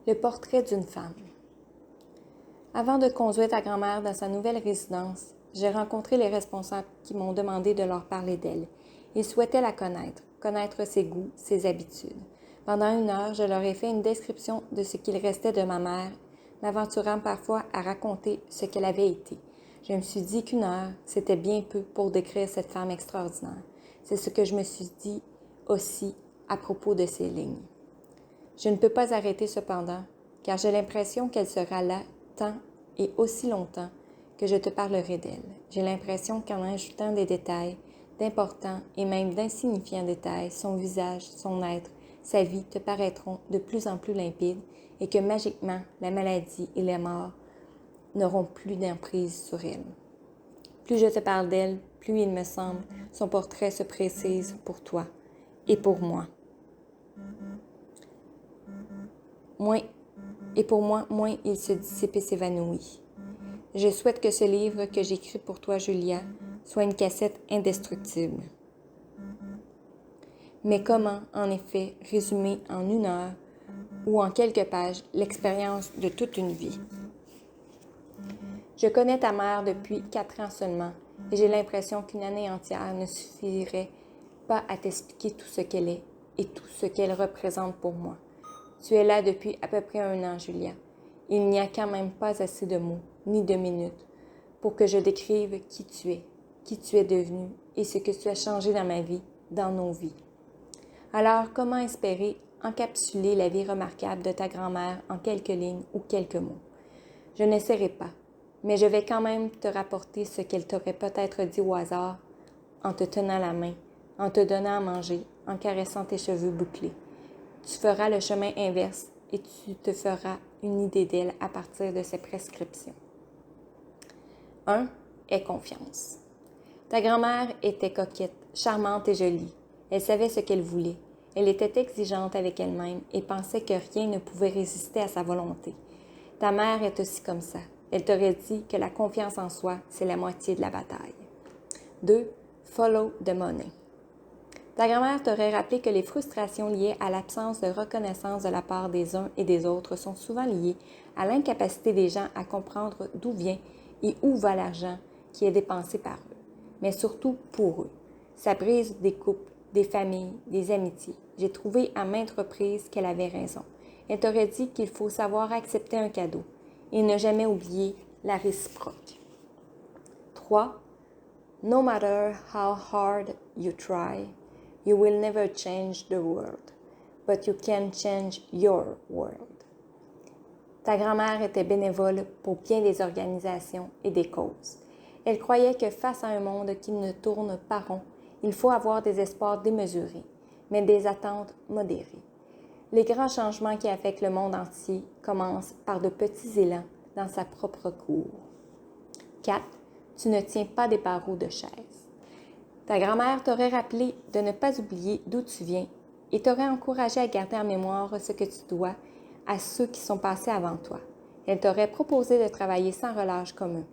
Speaker 1: Le portrait d'une femme. Avant de conduire ta grand-mère dans sa nouvelle résidence, j'ai rencontré les responsables qui m'ont demandé de leur parler d'elle. Ils souhaitaient la connaître ses goûts, ses habitudes. Pendant 1 heure, je leur ai fait une description de ce qu'il restait de ma mère, m'aventurant parfois à raconter ce qu'elle avait été. Je me suis dit qu'1 heure, c'était bien peu pour décrire cette femme extraordinaire. C'est ce que je me suis dit aussi à propos de ces lignes. Je ne peux pas arrêter cependant, car j'ai l'impression qu'elle sera là tant et aussi longtemps que je te parlerai d'elle. J'ai l'impression qu'en ajoutant des détails, d'importants et même d'insignifiants détails, son visage, son être, sa vie te paraîtront de plus en plus limpides et que magiquement, la maladie et la mort n'auront plus d'emprise sur elle. Plus je te parle d'elle, plus il me semble, son portrait se précise pour toi et pour moi. Moins il se dissipe et s'évanouit. Je souhaite que ce livre que j'écris pour toi, Julia, soit une cassette indestructible. Mais comment, en effet, résumer en 1 heure ou en quelques pages l'expérience de toute une vie? Je connais ta mère depuis 4 ans seulement et j'ai l'impression qu'une année entière ne suffirait pas à t'expliquer tout ce qu'elle est et tout ce qu'elle représente pour moi. Tu es là depuis à peu près 1 an, Julia. Il n'y a quand même pas assez de mots, ni de minutes, pour que je décrive qui tu es devenu et ce que tu as changé dans ma vie, dans nos vies. Alors, comment espérer encapsuler la vie remarquable de ta grand-mère en quelques lignes ou quelques mots? Je n'essaierai pas, mais je vais quand même te rapporter ce qu'elle t'aurait peut-être dit au hasard, en te tenant la main, en te donnant à manger, en caressant tes cheveux bouclés. Tu feras le chemin inverse et tu te feras une idée d'elle à partir de ses prescriptions. 1. Aie confiance. Ta grand-mère était coquette, charmante et jolie. Elle savait ce qu'elle voulait. Elle était exigeante avec elle-même et pensait que rien ne pouvait résister à sa volonté. Ta mère est aussi comme ça. Elle t'aurait dit que la confiance en soi, c'est la moitié de la bataille. 2. Follow the money. Ta grand-mère t'aurait rappelé que les frustrations liées à l'absence de reconnaissance de la part des uns et des autres sont souvent liées à l'incapacité des gens à comprendre d'où vient et où va l'argent qui est dépensé par eux, mais surtout pour eux. Ça brise des couples, des familles, des amitiés. J'ai trouvé à maintes reprises qu'elle avait raison. Elle t'aurait dit qu'il faut savoir accepter un cadeau et ne jamais oublier la réciproque. 3. No matter how hard you try, you will never change the world, but you can change your world. Ta grand-mère était bénévole pour bien des organisations et des causes. Elle croyait que face à un monde qui ne tourne pas rond, il faut avoir des espoirs démesurés, mais des attentes modérées. Les grands changements qui affectent le monde entier commencent par de petits élans dans sa propre cour. 4. Tu ne tiens pas des barreaux de chaise. Ta grand-mère t'aurait rappelé de ne pas oublier d'où tu viens et t'aurait encouragé à garder en mémoire ce que tu dois à ceux qui sont passés avant toi. Elle t'aurait proposé de travailler sans relâche comme eux.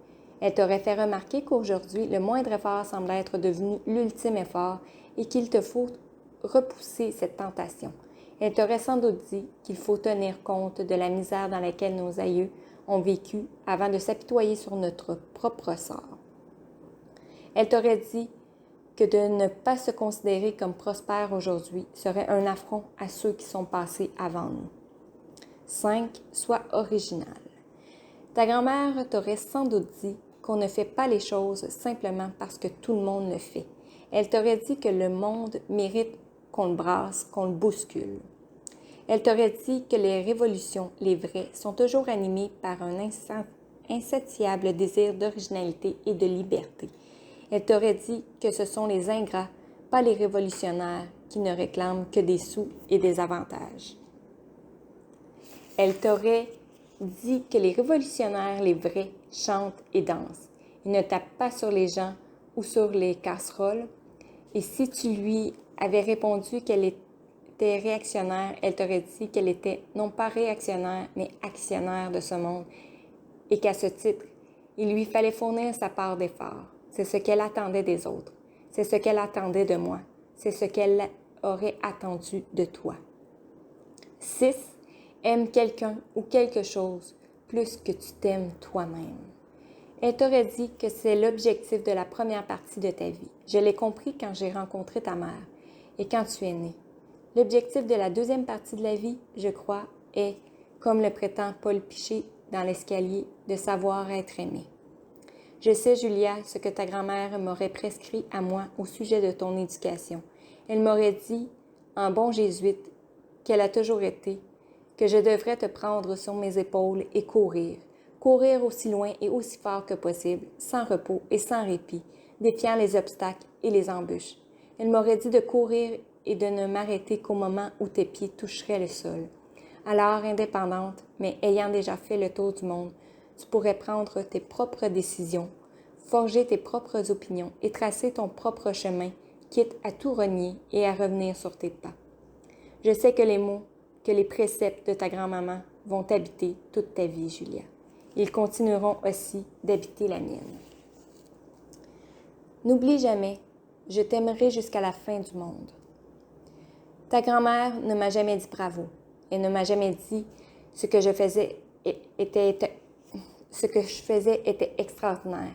Speaker 1: Elle t'aurait fait remarquer qu'aujourd'hui, le moindre effort semble être devenu l'ultime effort et qu'il te faut repousser cette tentation. Elle t'aurait sans doute dit qu'il faut tenir compte de la misère dans laquelle nos aïeux ont vécu avant de s'apitoyer sur notre propre sort. Elle t'aurait dit que de ne pas se considérer comme prospère aujourd'hui serait un affront à ceux qui sont passés avant nous. 5. Sois original. Ta grand-mère t'aurait sans doute dit qu'on ne fait pas les choses simplement parce que tout le monde le fait. Elle t'aurait dit que le monde mérite qu'on le brasse, qu'on le bouscule. Elle t'aurait dit que les révolutions, les vraies, sont toujours animées par un insatiable désir d'originalité et de liberté. Elle t'aurait dit que ce sont les ingrats, pas les révolutionnaires, qui ne réclament que des sous et des avantages. Elle t'aurait dit que les révolutionnaires, les vrais, chantent et dansent. Ils ne tapent pas sur les gens ou sur les casseroles. Et si tu lui avais répondu qu'elle était réactionnaire, elle t'aurait dit qu'elle était non pas réactionnaire, mais actionnaire de ce monde. Et qu'à ce titre, il lui fallait fournir sa part d'effort. C'est ce qu'elle attendait des autres. C'est ce qu'elle attendait de moi. C'est ce qu'elle aurait attendu de toi. 6. Aime quelqu'un ou quelque chose plus que tu t'aimes toi-même. Elle t'aurait dit que c'est l'objectif de la première partie de ta vie. Je l'ai compris quand j'ai rencontré ta mère et quand tu es né. L'objectif de la deuxième partie de la vie, je crois, est, comme le prétend Paul Piché dans l'escalier, de savoir être aimé. Je sais, Julia, ce que ta grand-mère m'aurait prescrit à moi au sujet de ton éducation. Elle m'aurait dit, en bon jésuite, qu'elle a toujours été, que je devrais te prendre sur mes épaules et courir. Courir aussi loin et aussi fort que possible, sans repos et sans répit, défiant les obstacles et les embûches. Elle m'aurait dit de courir et de ne m'arrêter qu'au moment où tes pieds toucheraient le sol. Alors, indépendante, mais ayant déjà fait le tour du monde, tu pourrais prendre tes propres décisions, forger tes propres opinions et tracer ton propre chemin, quitte à tout renier et à revenir sur tes pas. Je sais que les mots, que les préceptes de ta grand-maman vont t'habiter toute ta vie, Julia. Ils continueront aussi d'habiter la mienne. N'oublie jamais, je t'aimerai jusqu'à la fin du monde. Ta grand-mère ne m'a jamais dit bravo. Elle ne m'a jamais dit ce que je faisais était extraordinaire.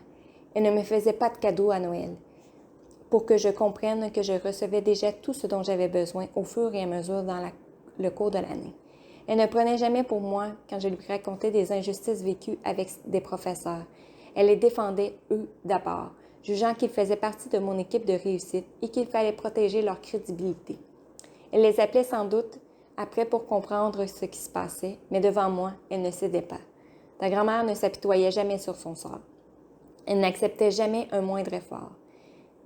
Speaker 1: Elle ne me faisait pas de cadeaux à Noël pour que je comprenne que je recevais déjà tout ce dont j'avais besoin au fur et à mesure dans le cours de l'année. Elle ne prenait jamais pour moi quand je lui racontais des injustices vécues avec des professeurs. Elle les défendait, eux, d'abord, jugeant qu'ils faisaient partie de mon équipe de réussite et qu'il fallait protéger leur crédibilité. Elle les appelait sans doute après pour comprendre ce qui se passait, mais devant moi, elle ne cédait pas. Ta grand-mère ne s'apitoyait jamais sur son sort. Elle n'acceptait jamais un moindre effort.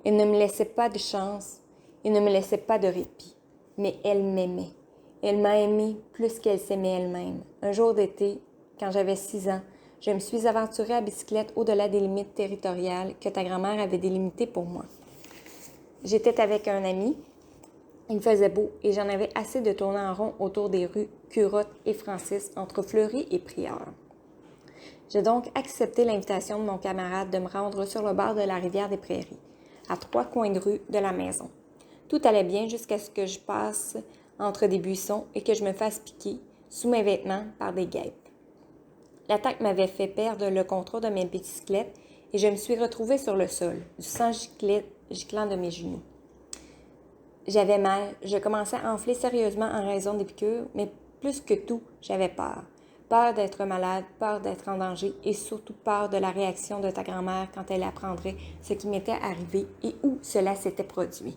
Speaker 1: Elle ne me laissait pas de chance et ne me laissait pas de répit. Mais elle m'aimait. Elle m'a aimée plus qu'elle s'aimait elle-même. Un jour d'été, quand j'avais 6 ans, je me suis aventurée à bicyclette au-delà des limites territoriales que ta grand-mère avait délimitées pour moi. J'étais avec un ami. Il faisait beau et j'en avais assez de tourner en rond autour des rues Curotte et Francis, entre Fleury et Prieure. J'ai donc accepté l'invitation de mon camarade de me rendre sur le bord de la rivière des Prairies, à 3 coins de rue de la maison. Tout allait bien jusqu'à ce que je passe entre des buissons et que je me fasse piquer, sous mes vêtements, par des guêpes. L'attaque m'avait fait perdre le contrôle de mes bicyclettes et je me suis retrouvée sur le sol, du sang giclant de mes genoux. J'avais mal, je commençais à enfler sérieusement en raison des piqûres, mais plus que tout, j'avais peur. Peur d'être malade, peur d'être en danger et surtout peur de la réaction de ta grand-mère quand elle apprendrait ce qui m'était arrivé et où cela s'était produit.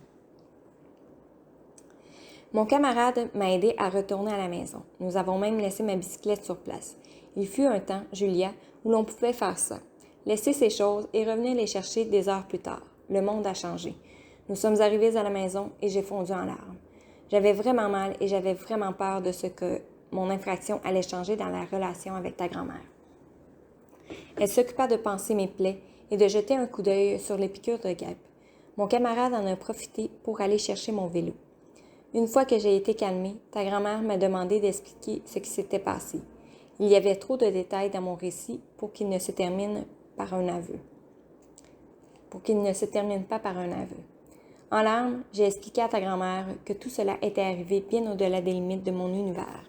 Speaker 1: Mon camarade m'a aidé à retourner à la maison. Nous avons même laissé ma bicyclette sur place. Il fut un temps, Julia, où l'on pouvait faire ça. Laisser ces choses et revenir les chercher des heures plus tard. Le monde a changé. Nous sommes arrivés à la maison et j'ai fondu en larmes. J'avais vraiment mal et j'avais vraiment peur de ce que mon infraction allait changer dans la relation avec ta grand-mère. Elle s'occupa de panser mes plaies et de jeter un coup d'œil sur les piqûres de guêpes. Mon camarade en a profité pour aller chercher mon vélo. Une fois que j'ai été calmée, ta grand-mère m'a demandé d'expliquer ce qui s'était passé. Il y avait trop de détails dans mon récit pour qu'il ne se termine par un aveu. En larmes, j'ai expliqué à ta grand-mère que tout cela était arrivé bien au-delà des limites de mon univers.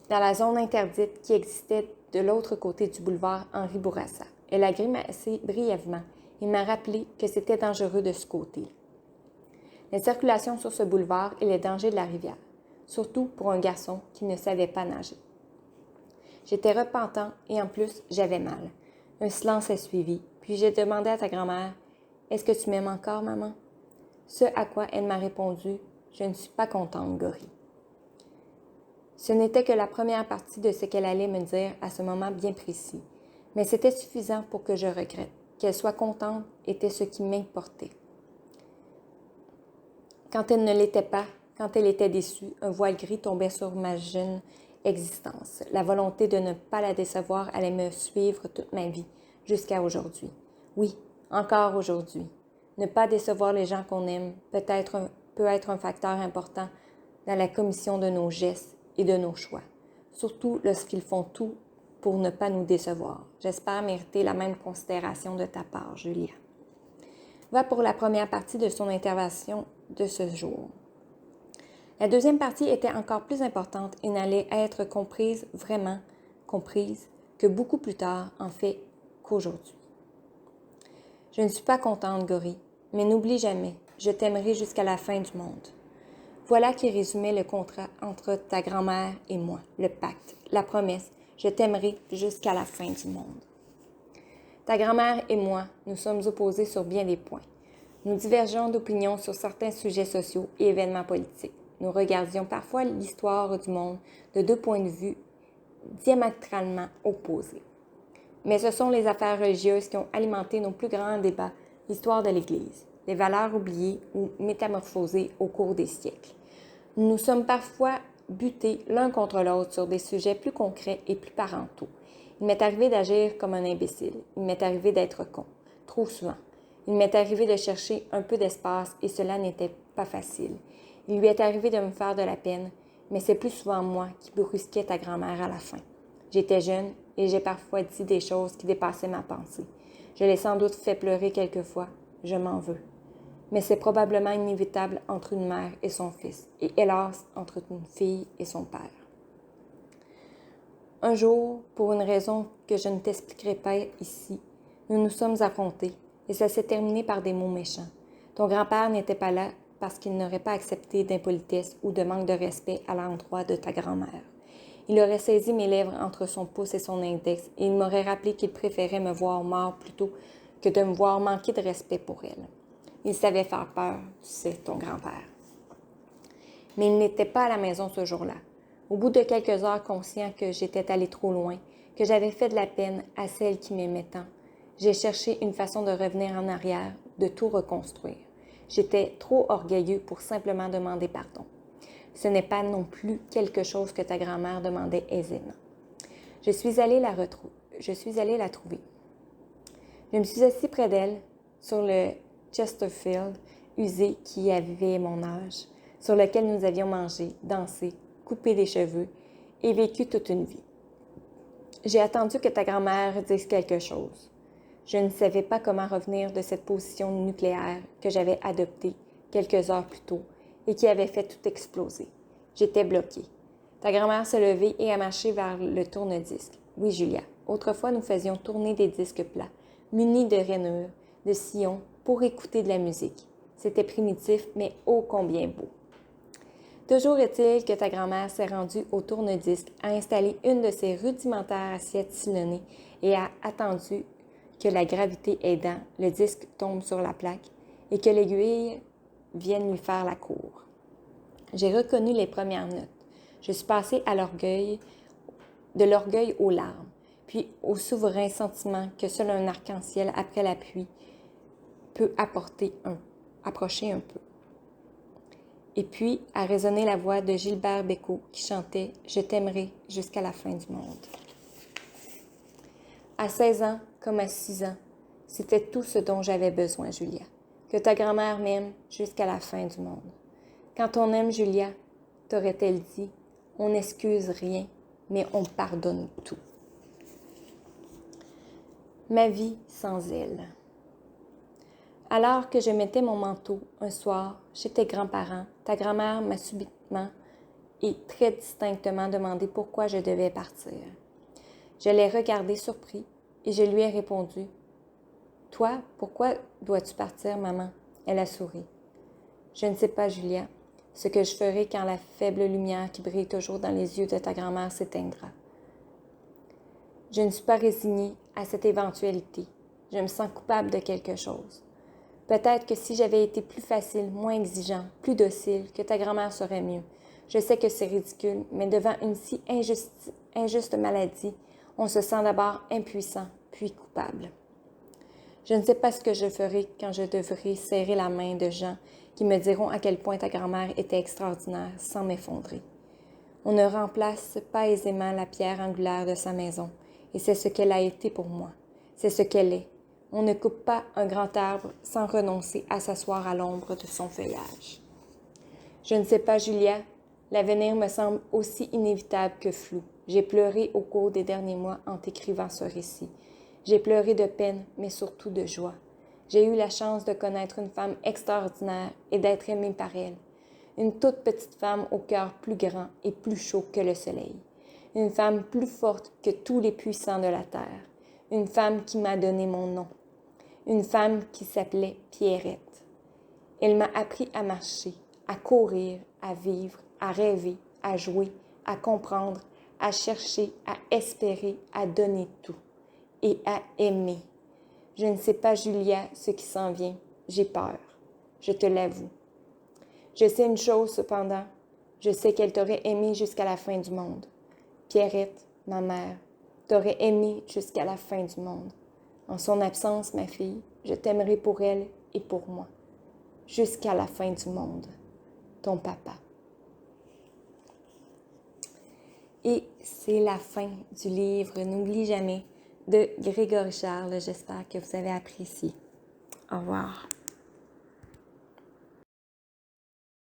Speaker 1: Dans la zone interdite qui existait de l'autre côté du boulevard Henri Bourassa. Elle a grimacé brièvement. Il m'a rappelé que c'était dangereux de ce côté. La circulation sur ce boulevard et les dangers de la rivière, surtout pour un garçon qui ne savait pas nager. J'étais repentant et en plus, j'avais mal. Un silence a suivi, puis j'ai demandé à ta grand-mère « Est-ce que tu m'aimes encore, maman? » Ce à quoi elle m'a répondu « Je ne suis pas contente, Gorry. » Ce n'était que la première partie de ce qu'elle allait me dire à ce moment bien précis, mais c'était suffisant pour que je regrette. Qu'elle soit contente était ce qui m'importait. Quand elle ne l'était pas, quand elle était déçue, un voile gris tombait sur ma jeune existence. La volonté de ne pas la décevoir allait me suivre toute ma vie, jusqu'à aujourd'hui. Oui, encore aujourd'hui. Ne pas décevoir les gens qu'on aime peut être un facteur important dans la commission de nos gestes et de nos choix, surtout lorsqu'ils font tout pour ne pas nous décevoir. J'espère mériter la même considération de ta part, Julia. Va pour la première partie de son intervention de ce jour. La deuxième partie était encore plus importante et n'allait être vraiment comprise, que beaucoup plus tard, en fait, qu'aujourd'hui. Je ne suis pas contente, Gorry, mais n'oublie jamais, je t'aimerai jusqu'à la fin du monde. Voilà qui résumait le contrat entre ta grand-mère et moi, le pacte, la promesse, je t'aimerai jusqu'à la fin du monde. Ta grand-mère et moi, nous sommes opposés sur bien des points. Nous divergeons d'opinion sur certains sujets sociaux et événements politiques. Nous regardions parfois l'histoire du monde de 2 points de vue diamétralement opposés. Mais ce sont les affaires religieuses qui ont alimenté nos plus grands débats, l'histoire de l'Église, les valeurs oubliées ou métamorphosées au cours des siècles. Nous nous sommes parfois butés l'un contre l'autre sur des sujets plus concrets et plus parentaux. Il m'est arrivé d'agir comme un imbécile. Il m'est arrivé d'être con, trop souvent. Il m'est arrivé de chercher un peu d'espace et cela n'était pas facile. Il lui est arrivé de me faire de la peine, mais c'est plus souvent moi qui brusquais ta grand-mère à la fin. J'étais jeune et j'ai parfois dit des choses qui dépassaient ma pensée. Je l'ai sans doute fait pleurer quelquefois. Je m'en veux. Mais c'est probablement inévitable entre une mère et son fils, et hélas, entre une fille et son père. Un jour, pour une raison que je ne t'expliquerai pas ici, nous nous sommes affrontés, et ça s'est terminé par des mots méchants. Ton grand-père n'était pas là parce qu'il n'aurait pas accepté d'impolitesse ou de manque de respect à l'endroit de ta grand-mère. Il aurait saisi mes lèvres entre son pouce et son index, et il m'aurait rappelé qu'il préférait me voir mort plutôt que de me voir manquer de respect pour elle. Il savait faire peur, tu sais, ton grand-père. Mais il n'était pas à la maison ce jour-là. Au bout de quelques heures, conscient que j'étais allée trop loin, que j'avais fait de la peine à celle qui m'aimait tant, j'ai cherché une façon de revenir en arrière, de tout reconstruire. J'étais trop orgueilleux pour simplement demander pardon. Ce n'est pas non plus quelque chose que ta grand-mère demandait aisément. Je suis allée la trouver. Je me suis assise près d'elle, sur le Chesterfield usé qui avait mon âge, sur lequel nous avions mangé, dansé, coupé des cheveux et vécu toute une vie. J'ai attendu que ta grand-mère dise quelque chose. Je ne savais pas comment revenir de cette position nucléaire que j'avais adoptée quelques heures plus tôt et qui avait fait tout exploser. J'étais bloquée. Ta grand-mère s'est levée et a marché vers le tourne-disque. Oui, Julia. Autrefois, nous faisions tourner des disques plats, munis de rainures, de sillons, pour écouter de la musique. C'était primitif, mais ô combien beau. Toujours est-il que ta grand-mère s'est rendue au tourne-disque, a installé une de ses rudimentaires assiettes sillonnées et a attendu que la gravité aidant, le disque tombe sur la plaque et que l'aiguille vienne lui faire la cour. J'ai reconnu les premières notes. Je suis passée à de l'orgueil aux larmes, puis au souverain sentiment que seul un arc-en-ciel après la pluie peut approcher un peu. Et puis a résonné la voix de Gilbert Bécaud qui chantait « Je t'aimerai jusqu'à la fin du monde ». À 16 ans, comme à 6 ans, c'était tout ce dont j'avais besoin, Julia. Que ta grand-mère m'aime jusqu'à la fin du monde. Quand on aime Julia, t'aurait-elle dit, on n'excuse rien, mais on pardonne tout. Ma vie sans elle. Alors que je mettais mon manteau un soir chez tes grands-parents, ta grand-mère m'a subitement et très distinctement demandé pourquoi je devais partir. Je l'ai regardé surpris et je lui ai répondu « Toi, pourquoi dois-tu partir, maman? » Elle a souri. « Je ne sais pas, Julia, ce que je ferai quand la faible lumière qui brille toujours dans les yeux de ta grand-mère s'éteindra. Je ne suis pas résignée à cette éventualité. Je me sens coupable de quelque chose. Peut-être que si j'avais été plus facile, moins exigeant, plus docile, que ta grand-mère serait mieux. Je sais que c'est ridicule, mais devant une si injuste maladie, on se sent d'abord impuissant, puis coupable. Je ne sais pas ce que je ferai quand je devrai serrer la main de gens qui me diront à quel point ta grand-mère était extraordinaire sans m'effondrer. On ne remplace pas aisément la pierre angulaire de sa maison, et c'est ce qu'elle a été pour moi. C'est ce qu'elle est. On ne coupe pas un grand arbre sans renoncer à s'asseoir à l'ombre de son feuillage. Je ne sais pas, Julia, l'avenir me semble aussi inévitable que flou. J'ai pleuré au cours des derniers mois en t'écrivant ce récit. J'ai pleuré de peine, mais surtout de joie. J'ai eu la chance de connaître une femme extraordinaire et d'être aimée par elle. Une toute petite femme au cœur plus grand et plus chaud que le soleil. Une femme plus forte que tous les puissants de la terre. Une femme qui m'a donné mon nom. Une femme qui s'appelait Pierrette. Elle m'a appris à marcher, à courir, à vivre, à rêver, à jouer, à comprendre, à chercher, à espérer, à donner tout et à aimer. Je ne sais pas, Julia, ce qui s'en vient. J'ai peur. Je te l'avoue. Je sais une chose, cependant. Je sais qu'elle t'aurait aimé jusqu'à la fin du monde. Pierrette, ma mère, t'aurait aimé jusqu'à la fin du monde. En son absence, ma fille, je t'aimerai pour elle et pour moi. Jusqu'à la fin du monde. Ton papa. Et c'est la fin du livre N'oublie jamais de Grégory Charles. J'espère que vous avez apprécié. Au revoir.